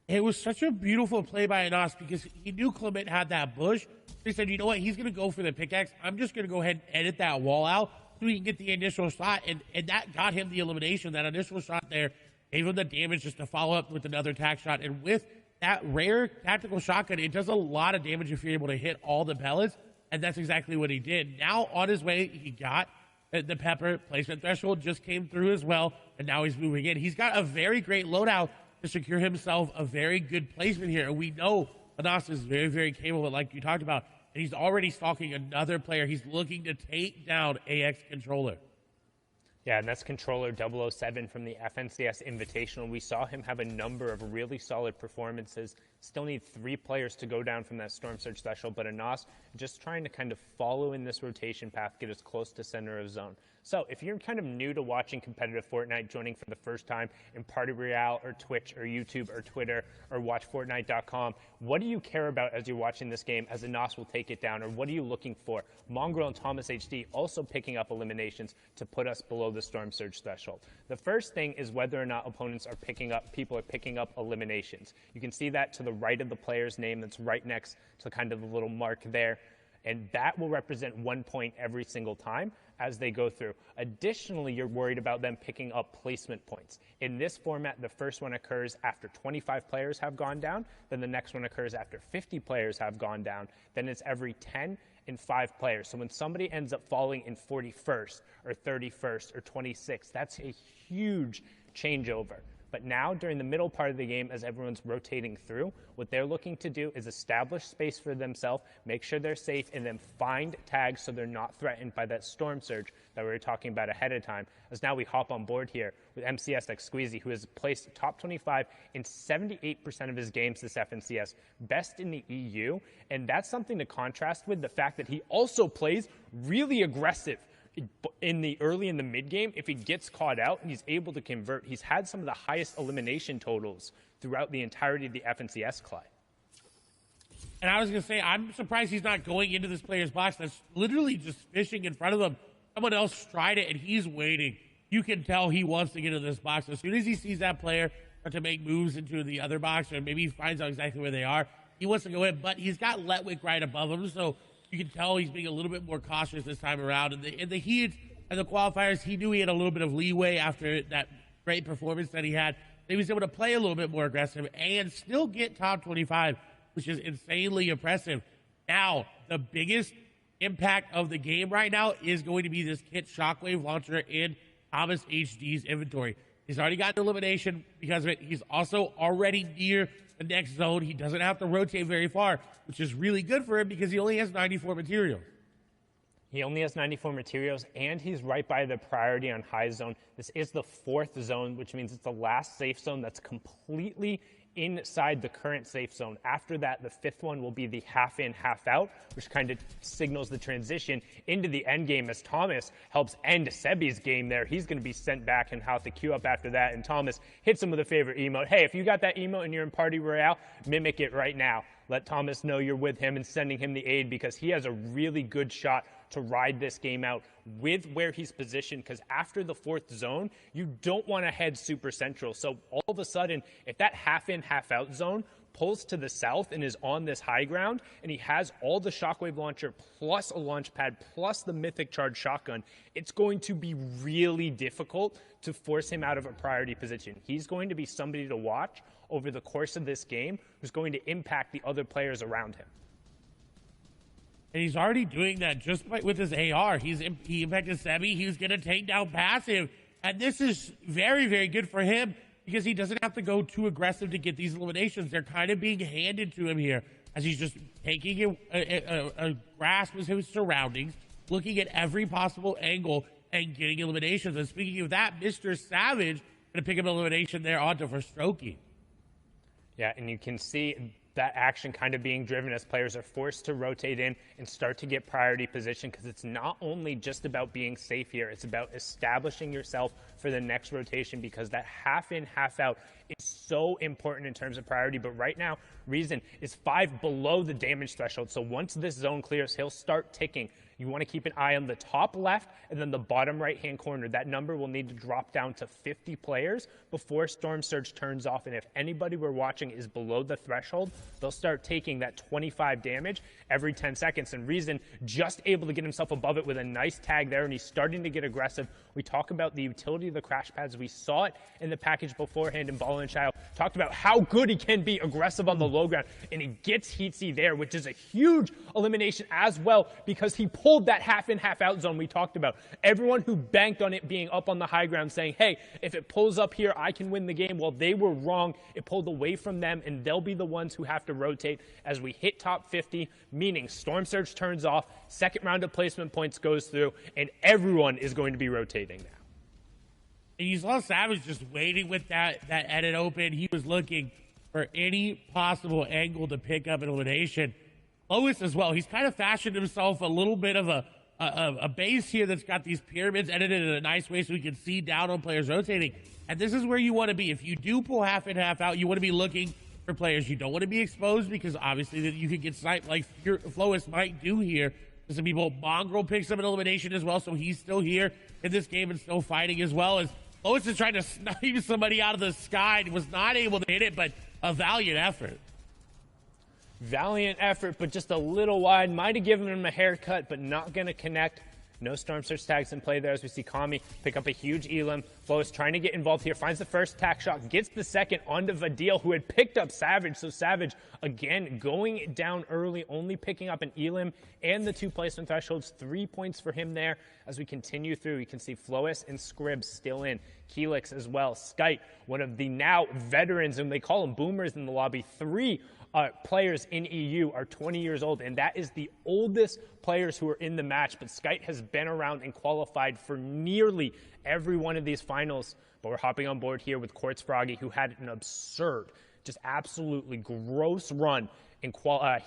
It was such a beautiful play by Anas, because he knew Clement had that bush. He said, you know what, he's going to go for the pickaxe. I'm just going to go ahead and edit that wall out so he can get the initial shot, and that got him the elimination. That initial shot there gave him the damage just to follow up with another tack shot. And with that rare tactical shotgun, it does a lot of damage if you're able to hit all the pellets, and that's exactly what he did. Now, on his way, he got the Pepper placement threshold, just came through as well, and now he's moving in. He's got a very great loadout to secure himself a very good placement here, and we know Anas is very, very capable, like you talked about, and he's already stalking another player. He's looking to take down AX Controller. Yeah, and that's Controller 007 from the FNCS Invitational. We saw him have a number of really solid performances. Still need 3 players to go down from that Storm Surge special, but Anas just trying to kind of follow in this rotation path, get as close to center of zone. So if you're kind of new to watching competitive Fortnite, joining for the first time in Party Royale or Twitch or YouTube or Twitter or WatchFortnite.com, what do you care about as you're watching this game, as Anas will take it down, or what are you looking for? Mongrel and Thomas HD also picking up eliminations to put us below the Storm Surge threshold. The first thing is whether or not people are picking up eliminations. You can see that to the right of the player's name, that's right next to kind of the little mark there, and that will represent 1 point every single time as they go through. Additionally, you're worried about them picking up placement points. In this format, the first one occurs after 25 players have gone down, then the next one occurs after 50 players have gone down, then it's every 10 and 5 players. So when somebody ends up falling in 41st or 31st or 26th, that's a huge changeover. But now, during the middle part of the game, as everyone's rotating through, what they're looking to do is establish space for themselves, make sure they're safe, and then find tags so they're not threatened by that storm surge that we were talking about ahead of time. As now we hop on board here with MCSX Squeezy, who has placed top 25 in 78% of his games this FNCS, best in the EU. And that's something to contrast with the fact that he also plays really aggressive in the early and the mid game. If he gets caught out and he's able to convert, he's had some of the highest elimination totals throughout the entirety of the FNCS, Clyde. And I was going to say, I'm surprised he's not going into this player's box that's literally just fishing in front of them. Someone else tried it, and he's waiting. You can tell he wants to get into this box. As soon as he sees that player start to make moves into the other box, or maybe he finds out exactly where they are, he wants to go in. But he's got Letwick right above him, so you can tell he's being a little bit more cautious this time around. In the heat and the qualifiers, he knew he had a little bit of leeway after that great performance that he had. He was able to play a little bit more aggressive and still get top 25, which is insanely impressive. Now, the biggest impact of the game right now is going to be this Kit Shockwave launcher in Thomas HD's inventory. He's already got the elimination because of it. He's also already near the next zone. He doesn't have to rotate very far, which is really good for him because he only has 94 materials. He only has 94 materials, and he's right by the priority on high zone. This is the 4th zone, which means it's the last safe zone that's completely inside the current safe zone. After that, the 5th one will be the half in, half out, which kind of signals the transition into the end game as Thomas helps end Sebi's game there. He's going to be sent back and have to queue up after that, and Thomas hits him with a favorite emote. Hey, if you got that emote and you're in Party Royale, mimic it right now. Let Thomas know you're with him and sending him the aid, because he has a really good shot to ride this game out with where he's positioned, because after the 4th zone, you don't want to head super central. So all of a sudden, if that half in, half out zone pulls to the south and is on this high ground, and he has all the Shockwave launcher plus a launch pad plus the Mythic Charge shotgun, it's going to be really difficult to force him out of a priority position. He's going to be somebody to watch over the course of this game who's going to impact the other players around him. And he's already doing that just with his AR. He impacted Sebi. He's going to take down passive. And this is very, very good for him because he doesn't have to go too aggressive to get these eliminations. They're kind of being handed to him here as he's just taking a grasp of his surroundings, looking at every possible angle and getting eliminations. And speaking of that, Mr. Savage going to pick up an elimination there onto Verstroki. Yeah, and you can see that action kind of being driven as players are forced to rotate in and start to get priority position, because it's not only just about being safe here, it's about establishing yourself for the next rotation, because that half in, half out is so important in terms of priority. But right now, Reason is 5 below the damage threshold. So once this zone clears, he'll start ticking. You want to keep an eye on the top left and then the bottom right-hand corner. That number will need to drop down to 50 players before Storm Surge turns off. And if anybody we're watching is below the threshold, they'll start taking that 25 damage every 10 seconds. And Reason just able to get himself above it with a nice tag there, and he's starting to get aggressive. We talk about the utility of the crash pads. We saw it in the package beforehand in Ball and Shadow. Talked about how good he can be aggressive on the low ground, and he gets Heatsy there, which is a huge elimination as well, because he pulled that half in, half out zone we talked about. Everyone who banked on it being up on the high ground saying, hey, if it pulls up here, I can win the game. Well, they were wrong. It pulled away from them, and they'll be the ones who have to rotate as we hit top 50, meaning Storm Surge turns off, second round of placement points goes through, and everyone is going to be rotating now. And you saw Savage just waiting with that edit open. He was looking for any possible angle to pick up an elimination. Lois as well. He's kind of fashioned himself a little bit of a base here that's got these pyramids edited in a nice way so we can see down on players rotating. And this is where you want to be. If you do pull half in, half out, you want to be looking for players. You don't want to be exposed, because obviously that you could get sniped like Flois might do here. Some people, Mongrel picks up an elimination as well, so he's still here in this game and still fighting as well. As Lois is trying to snipe somebody out of the sky and was not able to hit it, but a valiant effort. Valiant effort, but just a little wide. Might have given him a haircut, but not going to connect. No Storm Surge tags in play there as we see Kami pick up a huge Elim. Flo's trying to get involved here, finds the first attack shot, gets the second onto Vadil, who had picked up Savage. So Savage, again, going down early, only picking up an Elim and the 2 placement thresholds. 3 points for him there. As we continue through, you can see Flois and Scribs still in. Keelix as well. Skite, one of the now veterans, and they call them boomers in the lobby. 3 players in EU are 20 years old, and that is the oldest players who are in the match. But Skite has been around and qualified for nearly every one of these finals. But we're hopping on board here with Quartz Froggy, who had an absurd, just absolutely gross run in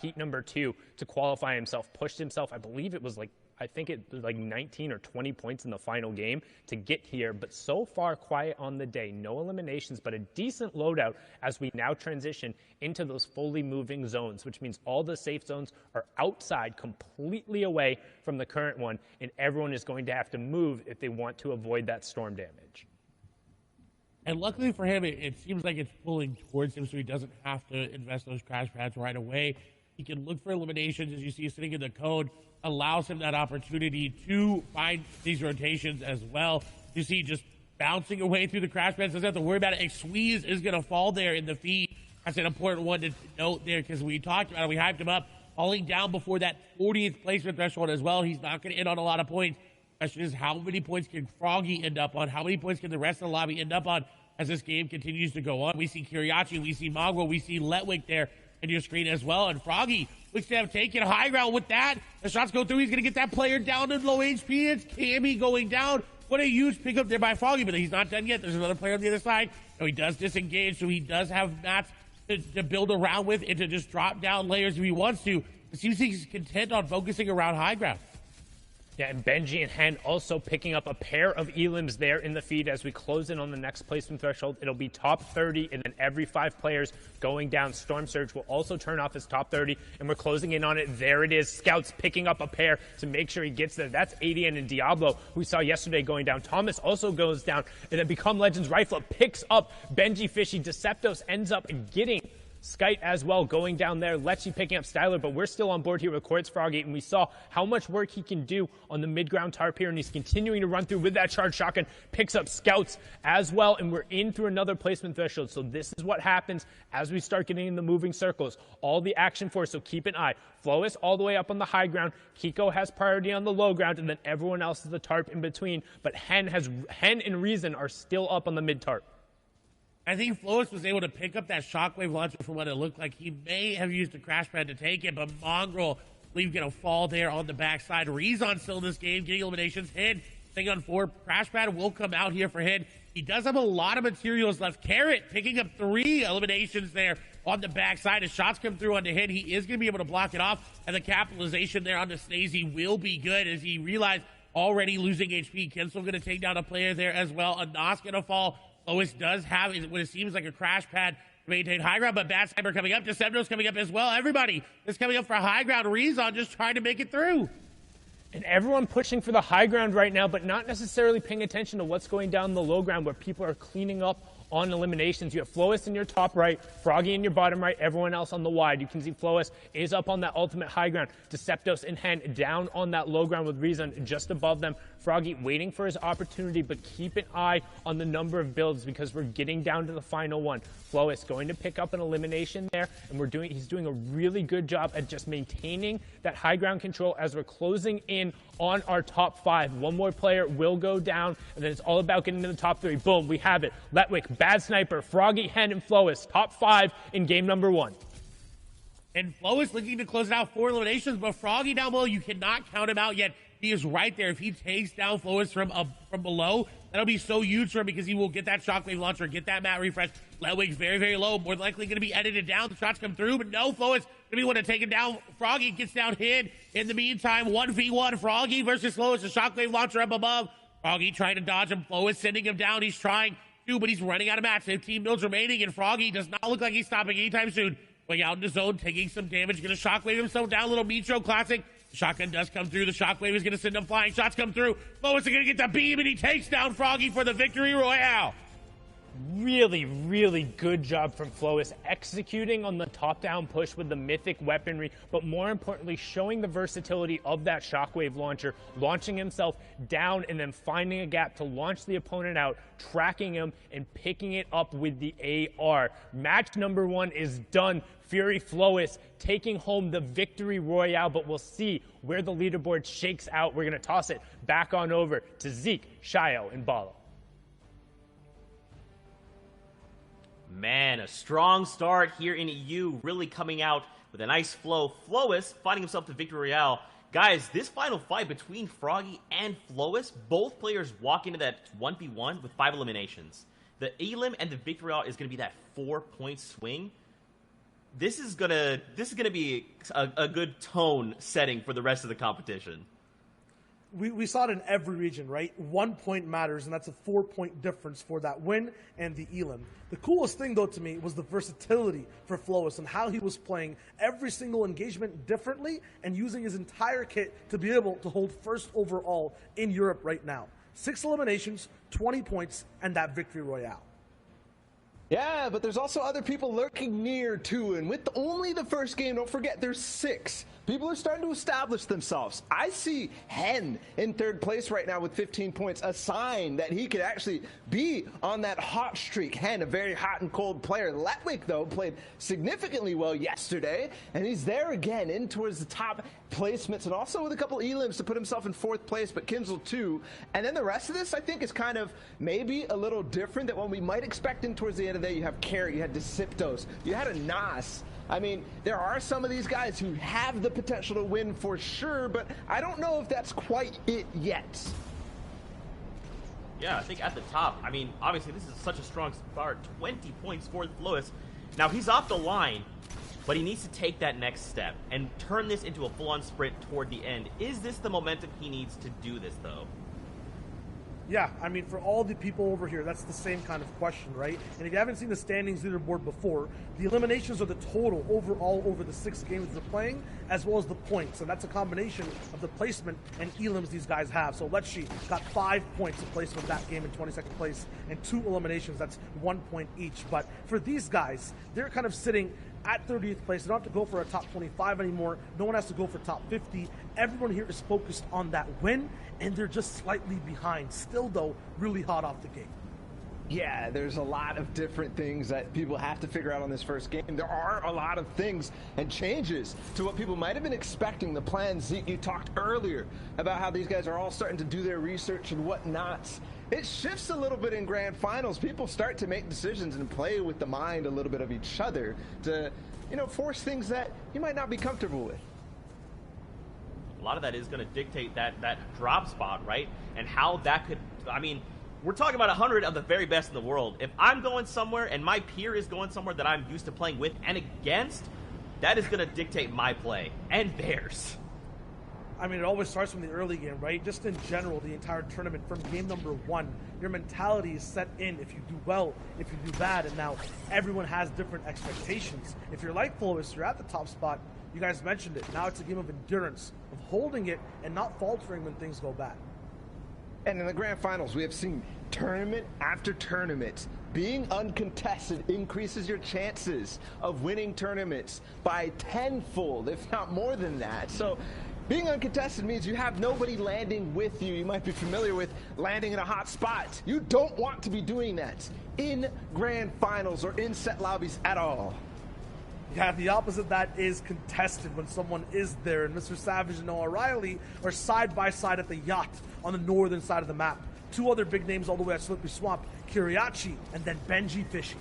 heat number 2 to qualify himself. Pushed himself, I believe it was like 19 or 20 points in the final game to get here, but so far quiet on the day. No eliminations, but a decent loadout as we now transition into those fully moving zones, which means all the safe zones are outside, completely away from the current one, and everyone is going to have to move if they want to avoid that storm damage. And luckily for him, it seems like it's pulling towards him, so he doesn't have to invest those crash pads right away. He can look for eliminations, as you see sitting in the code, allows him that opportunity to find these rotations as well. You see just bouncing away through the crash pads, doesn't have to worry about it. Squeeze is going to fall there in the feed. That's an important one to note there, because we talked about it, we hyped him up, falling down before that 40th placement threshold as well. He's not going to end on a lot of points. The question is, how many points can Froggy end up on? How many points can the rest of the lobby end up on as this game continues to go on? We see Kiriachi, we see Mongrel, we see Letwick there in your screen as well, and Froggy looks to have taken high ground with that. The shots go through. He's going to get that player down to low HP. It's Cammy going down. What a huge pickup there by Froggy, but he's not done yet. There's another player on the other side. So he does disengage, so he does have mats to build around with and to just drop down layers if he wants to. It seems he's content on focusing around high ground. Yeah, and Benji and Hen also picking up a pair of Elims there in the feed as we close in on the next placement threshold. It'll be top 30, and then every 5 players going down. Storm Surge will also turn off his top 30, and we're closing in on it. There it is. Scouts picking up a pair to make sure he gets there. That's ADN and Diablo, who we saw yesterday going down. Thomas also goes down, and then Become Legends Rifle picks up Benji Fishy. Deceptos ends up getting Skite as well going down there. Lecce picking up Styler, but we're still on board here with Quartz Froggy, and we saw how much work he can do on the mid-ground tarp here, and he's continuing to run through with that charge shotgun, picks up Scouts as well, and we're in through another placement threshold. So this is what happens as we start getting in the moving circles. All the action for us, so keep an eye. Flois all the way up on the high ground. Kiko has priority on the low ground, and then everyone else is the tarp in between, but Hen and Reason are still up on the mid-tarp. I think Flois was able to pick up that shockwave launcher from what it looked like. He may have used a crash pad to take it, but Mongrel, I believe, going to fall there on the backside. Rezon still in this game, getting eliminations. Hid, thing on 4. Crash pad will come out here for Hid. He does have a lot of materials left. Carrot picking up 3 eliminations there on the backside. As shots come through onto Hid, he is going to be able to block it off, and the capitalization there onto Snazy will be good as he realized already losing HP. Kensel going to take down a player there as well. Anas going to fall. Flois does have what it seems like a crash pad to maintain high ground, but Bad Sniper coming up. Decepto's coming up as well. Everybody is coming up for high ground. Rezon just trying to make it through. And everyone pushing for the high ground right now, but not necessarily paying attention to what's going down the low ground where people are cleaning up on eliminations. You have Flois in your top right, Froggy in your bottom right, everyone else on the wide. You can see Flois is up on that ultimate high ground. Deceptos in hand down on that low ground with Reason just above them. Froggy waiting for his opportunity, but keep an eye on the number of builds because we're getting down to the final one. Flois going to pick up an elimination there, and he's doing a really good job at just maintaining that high ground control as we're closing in on our top 5. One more player will go down, and then it's all about getting to the top 3. Boom, we have it. Letwick, Bad Sniper, Froggy, Hen, and Flois, top 5 in game number 1. And Flois looking to close it out 4 eliminations, but Froggy down below, you cannot count him out yet. He is right there. If he takes down Flois from below, that'll be so huge for him because he will get that shockwave launcher, get that mat refresh. Letwick's very, very low. More than likely going to be edited down. The shots come through, but no, Flois going to be one to take him down. Froggy gets down Hid. In the meantime, 1v1, Froggy versus Flois. The shockwave launcher up above. Froggy trying to dodge him. Flois sending him down. He's trying to, but he's running out of mats. 15 builds remaining, and Froggy does not look like he's stopping anytime soon. Going out in the zone, taking some damage. Going to shockwave himself down. Little Metro classic. The shotgun does come through. The shockwave is going to send him flying. Shots come through. Flois is going to get the beam, and he takes down Froggy for the victory royale. Really, really good job from Flois executing on the top-down push with the mythic weaponry, but more importantly, showing the versatility of that shockwave launcher, launching himself down and then finding a gap to launch the opponent out, tracking him, and picking it up with the AR. Match number 1 is done. Fury Flois taking home the victory royale, but we'll see where the leaderboard shakes out. We're going to toss it back on over to Zeke, Shayo, and Balo. Man, a strong start here in EU, really coming out with a nice flow. Flois finding himself the victory royale. Guys, this final fight between Froggy and Flois, both players walk into that 1v1 with 5 eliminations. The Elim and the victory royale is going to be that 4-point swing. This is gonna be a good tone setting for the rest of the competition. We saw it in every region, right? 1 point matters, and that's a 4-point difference for that win and the Elim. The coolest thing, though, to me was the versatility for Flois and how he was playing every single engagement differently and using his entire kit to be able to hold first overall in Europe right now. 6 eliminations, 20 points, and that victory royale. Yeah, but there's also other people lurking near too, and with only the first game, don't forget there's 6. People are starting to establish themselves. I see Hen in 3rd place right now with 15 points, a sign that he could actually be on that hot streak. Hen, a very hot and cold player. Letwick, though, played significantly well yesterday, and he's there again in towards the top placements, and also with a couple Elims to put himself in 4th place, but Kinzel too. And then the rest of this, I think, is kind of maybe a little different than what we might expect in towards the end of the day. You have Carrot, you had Disiptos, you had a Nas. I mean, there are some of these guys who have the potential to win for sure, but I don't know if that's quite it yet. Yeah, I think at the top, I mean, obviously this is such a strong start. 20 points for Flois. Now, he's off the line, but he needs to take that next step and turn this into a full-on sprint toward the end. Is this the momentum he needs to do this, though? Yeah, I mean, for all the people over here, that's the same kind of question, right? And if you haven't seen the standings leaderboard before, the eliminations are the total overall over the 6 games they're playing, as well as the points. And that's a combination of the placement and elims these guys have. So Letshi got 5 points of placement that game in 22nd place, and 2 eliminations. That's 1 point each. But for these guys, they're kind of sitting at 30th place. They don't have to go for a top 25 anymore. No one has to go for top 50. Everyone here is focused on that win, and they're just slightly behind. Still, though, really hot off the gate. Yeah, there's a lot of different things that people have to figure out on this first game. There are a lot of things and changes to what people might have been expecting. The plan, Zeke, you talked earlier about how these guys are all starting to do their research and whatnot. It shifts a little bit in grand finals. People start to make decisions and play with the mind a little bit of each other to, you know, force things that you might not be comfortable with. A lot of that is going to dictate that drop spot, right? And how that could, I mean, we're talking about 100 of the very best in the world. If I'm going somewhere and my peer is going somewhere that I'm used to playing with and against, that is going to dictate my play and theirs. I mean, it always starts from the early game, right? Just in general, the entire tournament, from game number 1, your mentality is set in if you do well, if you do bad, and now everyone has different expectations. If you're like Flois, you're at the top spot, you guys mentioned it, now it's a game of endurance, of holding it and not faltering when things go bad. And in the grand finals, we have seen tournament after tournament. Being uncontested increases your chances of winning tournaments by tenfold, if not more than that. So being uncontested means you have nobody landing with you. You might be familiar with landing in a hot spot. You don't want to be doing that in grand finals or in set lobbies at all. Yeah, the opposite of that is contested when someone is there. And Mr. Savage and Noah Riley are side by side at the yacht on the northern side of the map. 2 other big names all the way at Slippery Swamp, Kiriachi and then Benji Fishy.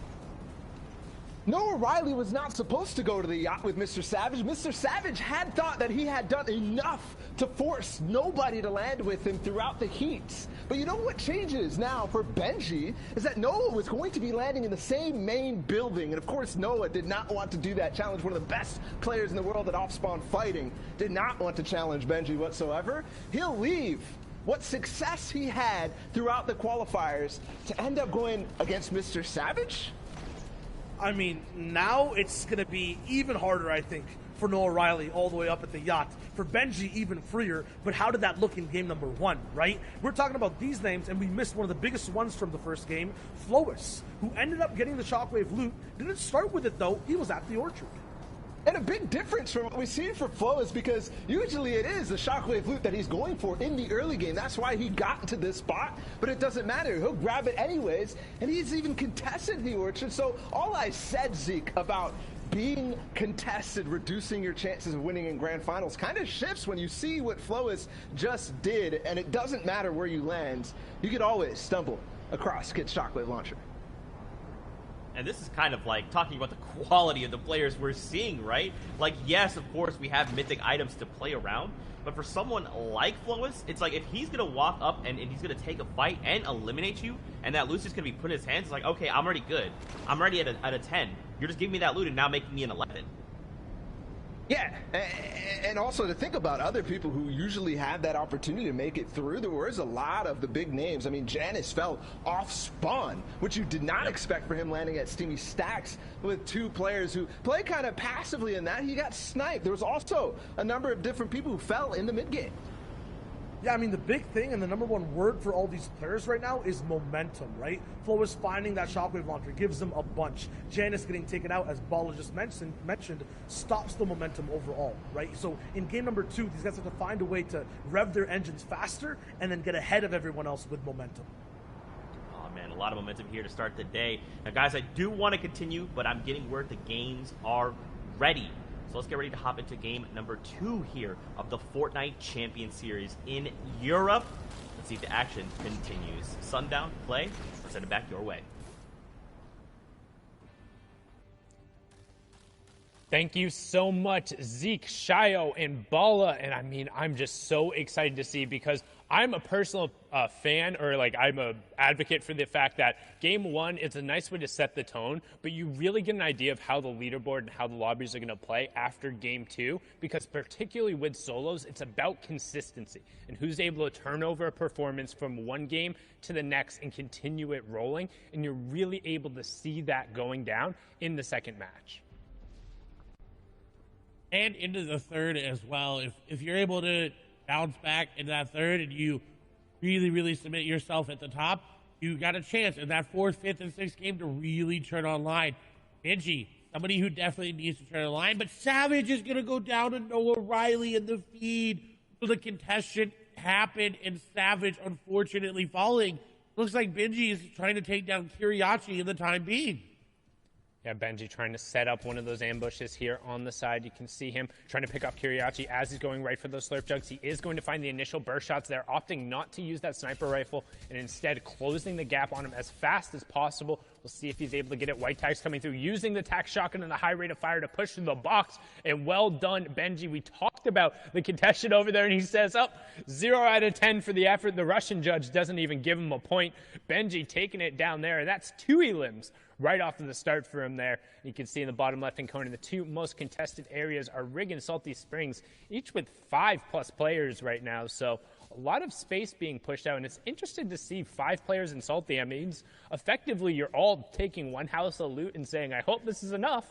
Noah Riley was not supposed to go to the yacht with Mr. Savage. Mr. Savage had thought that he had done enough to force nobody to land with him throughout the heats. But you know what changes now for Benji is that Noah was going to be landing in the same main building. And of course, Noah did not want to do that challenge. One of the best players in the world at Offspawn Fighting did not want to challenge Benji whatsoever. He'll leave what success he had throughout the qualifiers to end up going against Mr. Savage? I mean, now it's going to be even harder, I think, for Noah Riley all the way up at the yacht. For Benji, even freer, but how did that look in game number 1, right? We're talking about these names, and we missed one of the biggest ones from the first game, Flois, who ended up getting the Shockwave loot. Didn't start with it, though. He was at the Orchard. And a big difference from what we've seen for Flo is because usually it is the Shockwave loot that he's going for in the early game. That's why he got to this spot, but it doesn't matter. He'll grab it anyways, and he's even contested the Orchard. So all I said, Zeke, about being contested, reducing your chances of winning in grand finals kind of shifts when you see what Flois just did, and it doesn't matter where you land. You could always stumble across Kid's Shockwave launcher. And this is kind of like talking about the quality of the players we're seeing, right? Like, yes, of course, we have mythic items to play around, but for someone like Flois, it's like if he's going to walk up and he's going to take a fight and eliminate you, and that loot's just going to be put in his hands, it's like, okay, I'm already good. I'm already at a 10. You're just giving me that loot and now making me an 11. Yeah, and also to think about other people who usually have that opportunity to make it through, there was a lot of the big names. I mean, Janus fell off spawn, which you did not expect for him landing at Steamy Stacks with 2 players who play kind of passively in that. He got sniped. There was also a number of different people who fell in the mid game. Yeah, I mean, the big thing and the number one word for all these players right now is momentum, right? Flois finding that Shockwave launcher gives them a bunch. Janus getting taken out, as Bala just mentioned, stops the momentum overall, right? So in game number 2, these guys have to find a way to rev their engines faster and then get ahead of everyone else with momentum. Oh, man, a lot of momentum here to start the day. Now, guys, I do want to continue, but I'm getting word the games are ready. So let's get ready to hop into game number 2 here of the Fortnite Champion Series in Europe. Let's see if the action continues. Sundown, play. Let's send it back your way. Thank you so much, Zeke, Shio, and Bala. And I mean, I'm just so excited to see, because I'm a personal fan, or like I'm a advocate for the fact that game 1 is a nice way to set the tone, but you really get an idea of how the leaderboard and how the lobbies are going to play after game 2, because particularly with solos, it's about consistency and who's able to turn over a performance from one game to the next and continue it rolling. And you're really able to see that going down in the second match. And into the third as well. If you're able to bounce back in that third and you really, really submit yourself at the top, you got a chance in that 4th, 5th, and 6th game to really turn online. Benji, somebody who definitely needs to turn online, but Savage is going to go down to Noah Riley in the feed. So the contestant happened, and Savage unfortunately falling. Looks like Benji is trying to take down Kiriachi in the time being. Yeah, Benji trying to set up one of those ambushes here on the side. You can see him trying to pick up Kiriachi as he's going right for those slurp jugs. He is going to find the initial burst shots there, opting not to use that sniper rifle and instead closing the gap on him as fast as possible. We'll see if he's able to get it. White tags coming through, using the tac shotgun and the high rate of fire to push through the box. And well done, Benji. We talked about the contestant over there, and he says, 0 out of 10 for the effort. The Russian judge doesn't even give him a point. Benji taking it down there, and that's 2 elims right off of the start for him there. You can see in the bottom left-hand corner, the 2 most contested areas are Rig and Salty Springs, each with 5+ players right now. So a lot of space being pushed out, and it's interesting to see 5 players in Salty. I mean, effectively, you're all taking one house of loot and saying, I hope this is enough.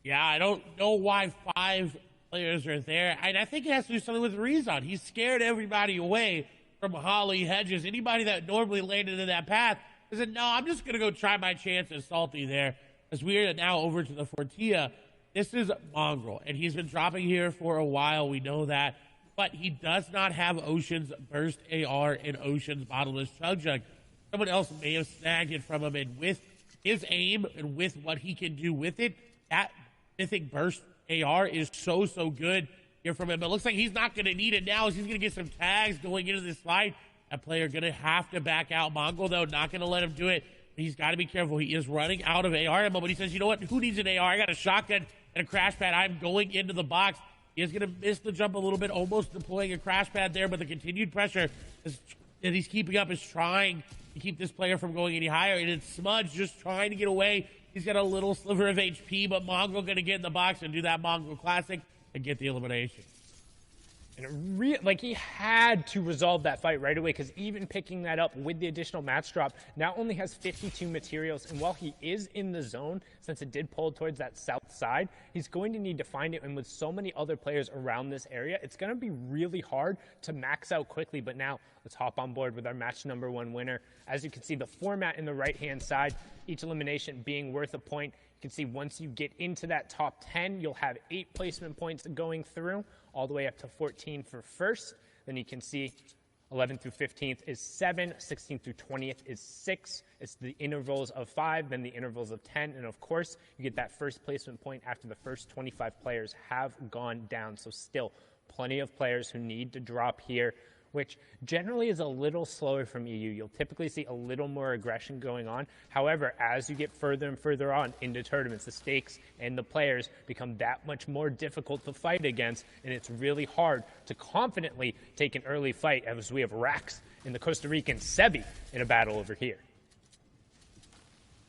Yeah, I don't know why 5 players are there. And I think it has to do something with Rezon. He scared everybody away from Holly, Hedges, anybody that normally landed in that path. I said, no, I'm just going to go try my chance at Salty there, as we are now over to the Fortia. This is Mongraal, and he's been dropping here for a while. We know that. But he does not have Ocean's Burst AR and Ocean's Bottomless Chug Jug. Someone else may have snagged it from him, and with his aim and with what he can do with it, that Mythic Burst AR is so good here from him. It looks like he's not going to need it now, as he's going to get some tags going into this slide. That player going to have to back out. Mongraal, though, not going to let him do it. He's got to be careful. He is running out of AR ammo, but he says, you know what? Who needs an AR? I got a shotgun and a crash pad. I'm going into the box. He is going to miss the jump a little bit, almost deploying a crash pad there, but the continued pressure that he's keeping up is trying to keep this player from going any higher. And it's Smudge just trying to get away. He's got a little sliver of HP, but Mongraal going to get in the box and do that Mongraal classic and get the elimination. And he had to resolve that fight right away, because even picking that up with the additional match drop now only has 52 materials. And while he is in the zone, since it did pull towards that south side, he's going to need to find it. And with so many other players around this area, it's going to be really hard to max out quickly. But now let's hop on board with our match number 1 winner. As you can see, the format in the right-hand side, each elimination being worth a point. You can see once you get into that top 10, you'll have 8 placement points going through, all the way up to 14 for first. Then you can see 11th through 15th is 7, 16th through 20th is 6. It's the intervals of 5, then the intervals of 10, and of course, you get that first placement point after the first 25 players have gone down. So still plenty of players who need to drop here, which generally is a little slower from EU. You'll typically see a little more aggression going on. However, as you get further and further on into tournaments, the stakes and the players become that much more difficult to fight against, and it's really hard to confidently take an early fight, as we have Rax and the Costa Rican Sebi in a battle over here.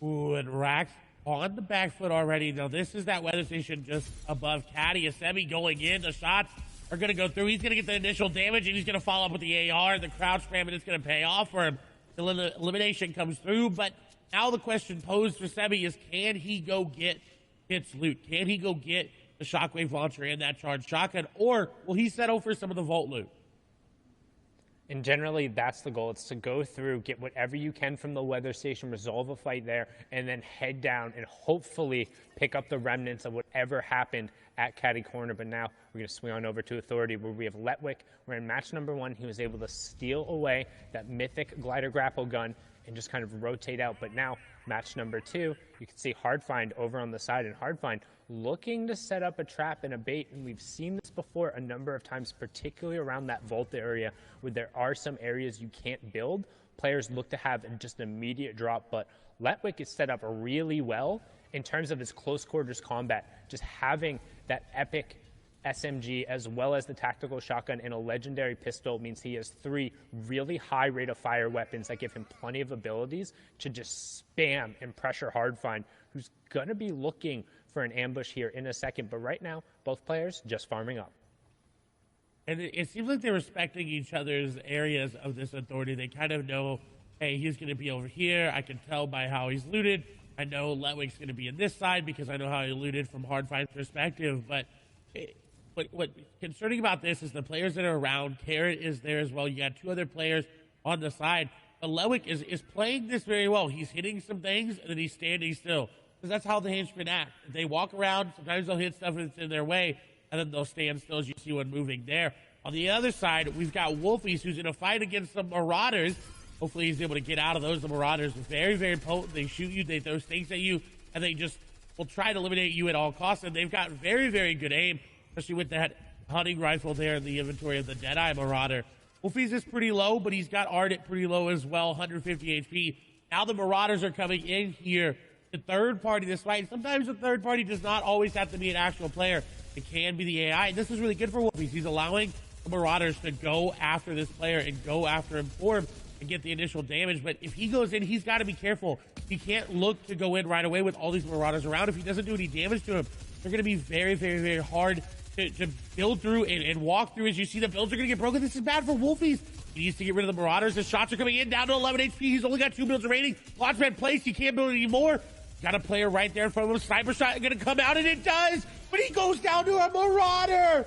Ooh, and Rax on the back foot already. Now, this is that weather station just above Caddy. Sebi going in. The shots are going to go through. He's going to get the initial damage, and he's going to follow up with the AR. The crouch spam, and it's going to pay off for him. The elimination comes through, but now the question posed for Sebi is, can he go get Pit's loot? Can he go get the Shockwave launcher and that charged shotgun, or will he settle for some of the Vault loot? And generally, that's the goal. It's to go through, get whatever you can from the weather station, resolve a fight there, and then head down and hopefully pick up the remnants of whatever happened at Caddy Corner. But now we're going to swing on over to Authority, where we have Letwick. We're in match number 1. He was able to steal away that mythic glider grapple gun and just kind of rotate out. But now, match number 2, you can see Hardfind over on the side, and Hardfind looking to set up a trap and a bait. And we've seen this before a number of times, particularly around that vault area where there are some areas you can't build. Players look to have just an immediate drop, but Letwick is set up really well in terms of his close quarters combat. Just having that epic SMG as well as the tactical shotgun and a legendary pistol means he has 3 really high rate of fire weapons that give him plenty of abilities to just spam and pressure Hardfind, who's going to be looking for an ambush here in a second. But right now, both players just farming up. And it seems like they're respecting each other's areas of this Authority. They kind of know, hey, he's going to be over here. I can tell by how he's looted. I know Letwick's going to be in this side because I know how he looted from Hardfind's perspective. But what's concerning about this is the players that are around. Carrot is there as well. You got 2 other players on the side. But Letwick is playing this very well. He's hitting some things, and then he's standing still. Because that's how the henchmen act. If they walk around, sometimes they'll hit stuff that's in their way, and then they'll stand still as you see one moving there. On the other side, we've got Wolfies, who's in a fight against some Marauders. Hopefully he's able to get out of those. The Marauders are very, very potent. They shoot you, they throw stakes at you, and they just will try to eliminate you at all costs. And they've got very, very good aim, especially with that hunting rifle there in the inventory of the Deadeye Marauder. Wolfies is pretty low, but he's got Ardent pretty low as well, 150 HP. Now the Marauders are coming in here. The third party this fight. Sometimes the third party does not always have to be an actual player. It can be the AI. This is really good for Wolfies. He's allowing the Marauders to go after this player and go after him for him and get the initial damage. But if he goes in, he's got to be careful. He can't look to go in right away with all these Marauders around. If he doesn't do any damage to him, they're going to be very, very, very hard to build through and walk through. As you see, the builds are going to get broken. This is bad for Wolfies. He needs to get rid of the Marauders. The shots are coming in, down to 11 HP. He's only got 2 builds remaining. Launchpad placed. He can't build anymore. Got a player right there in front of him. Sniper shot going to come out, and it does. But he goes down to a Marauder.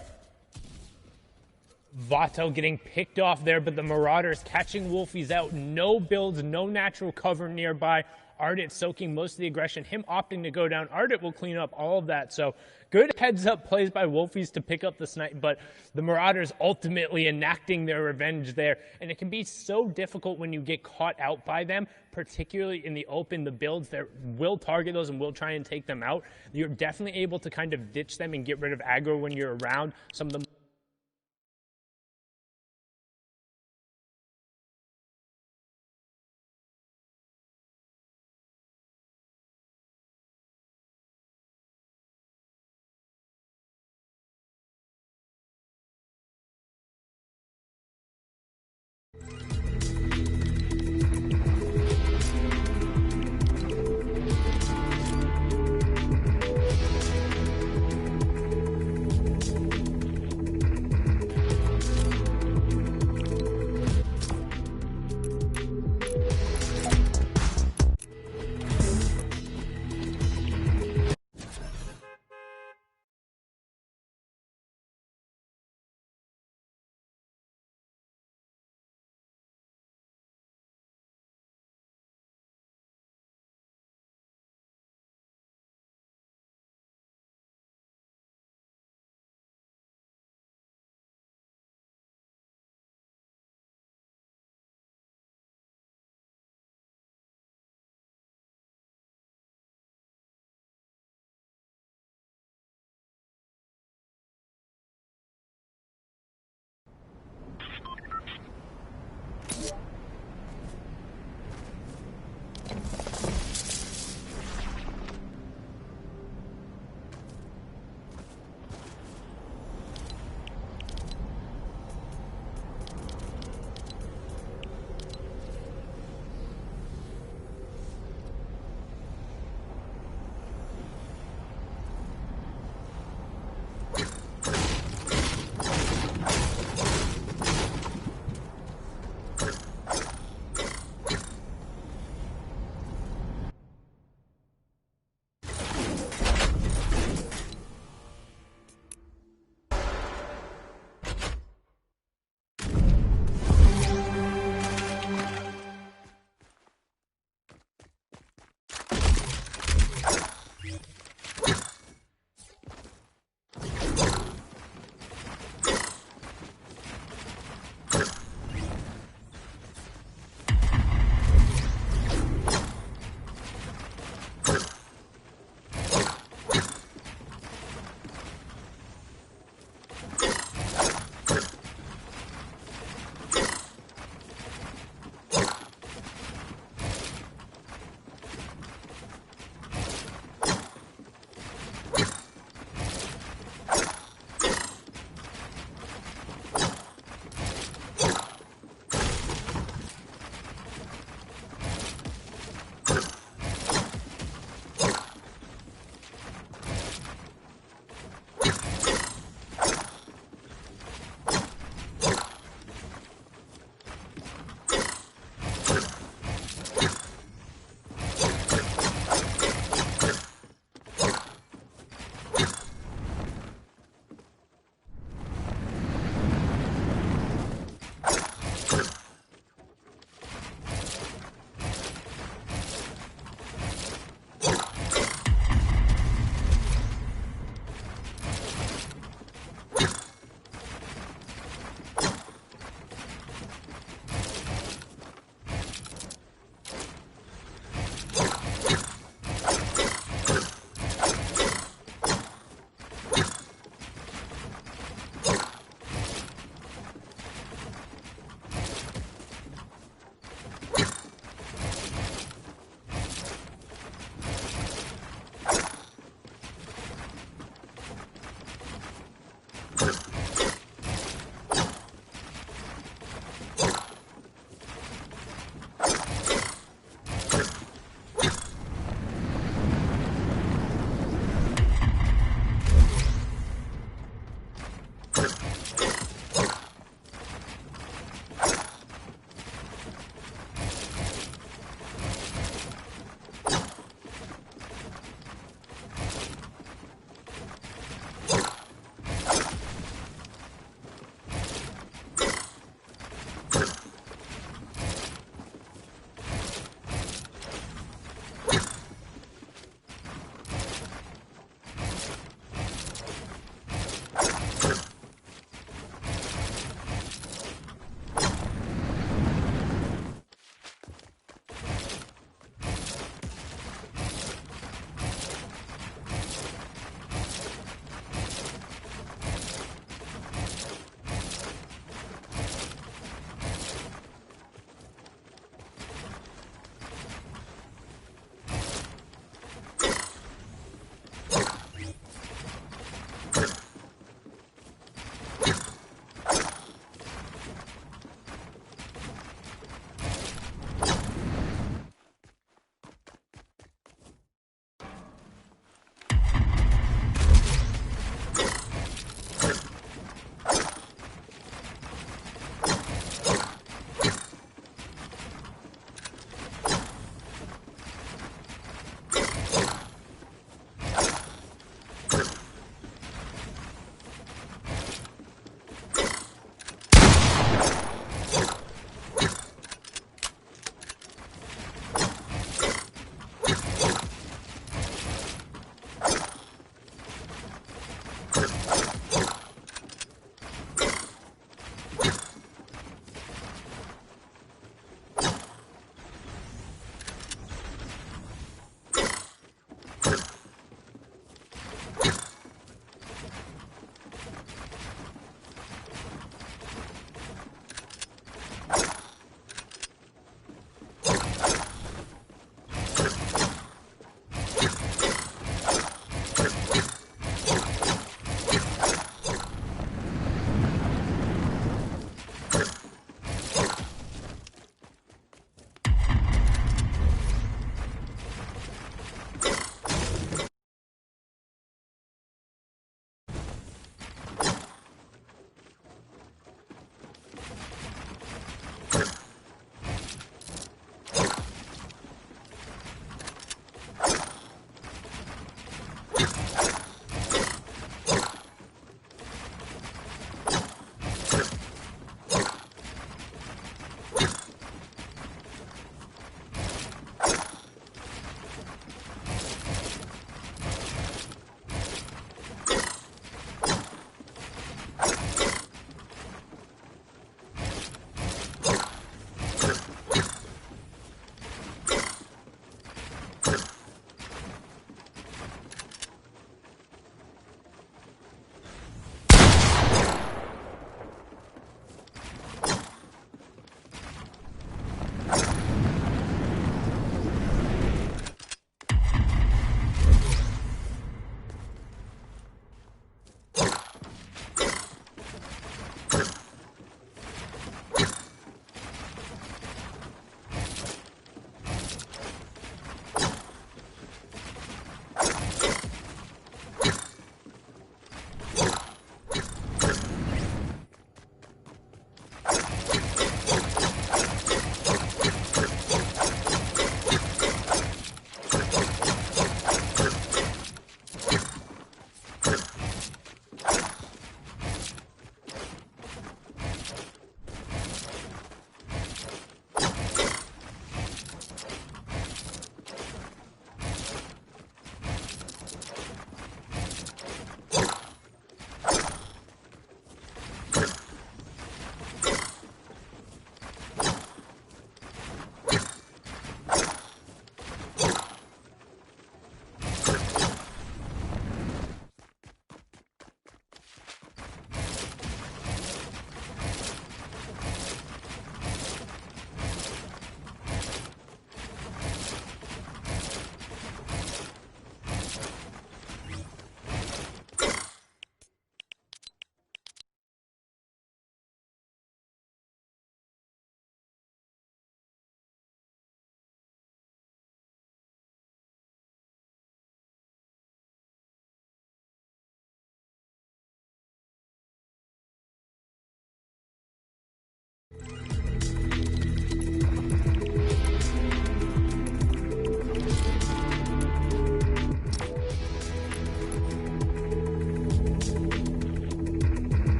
Vato getting picked off there, but the Marauders catching Wolfies out. No builds, no natural cover nearby. Ardent soaking most of the aggression. Him opting to go down. Ardent will clean up all of that. So good heads-up plays by Wolfies to pick up the snipe, but the Marauders ultimately enacting their revenge there. And it can be so difficult when you get caught out by them, particularly in the open. The builds that will target those and will try and take them out. You're definitely able to kind of ditch them and get rid of aggro when you're around some of the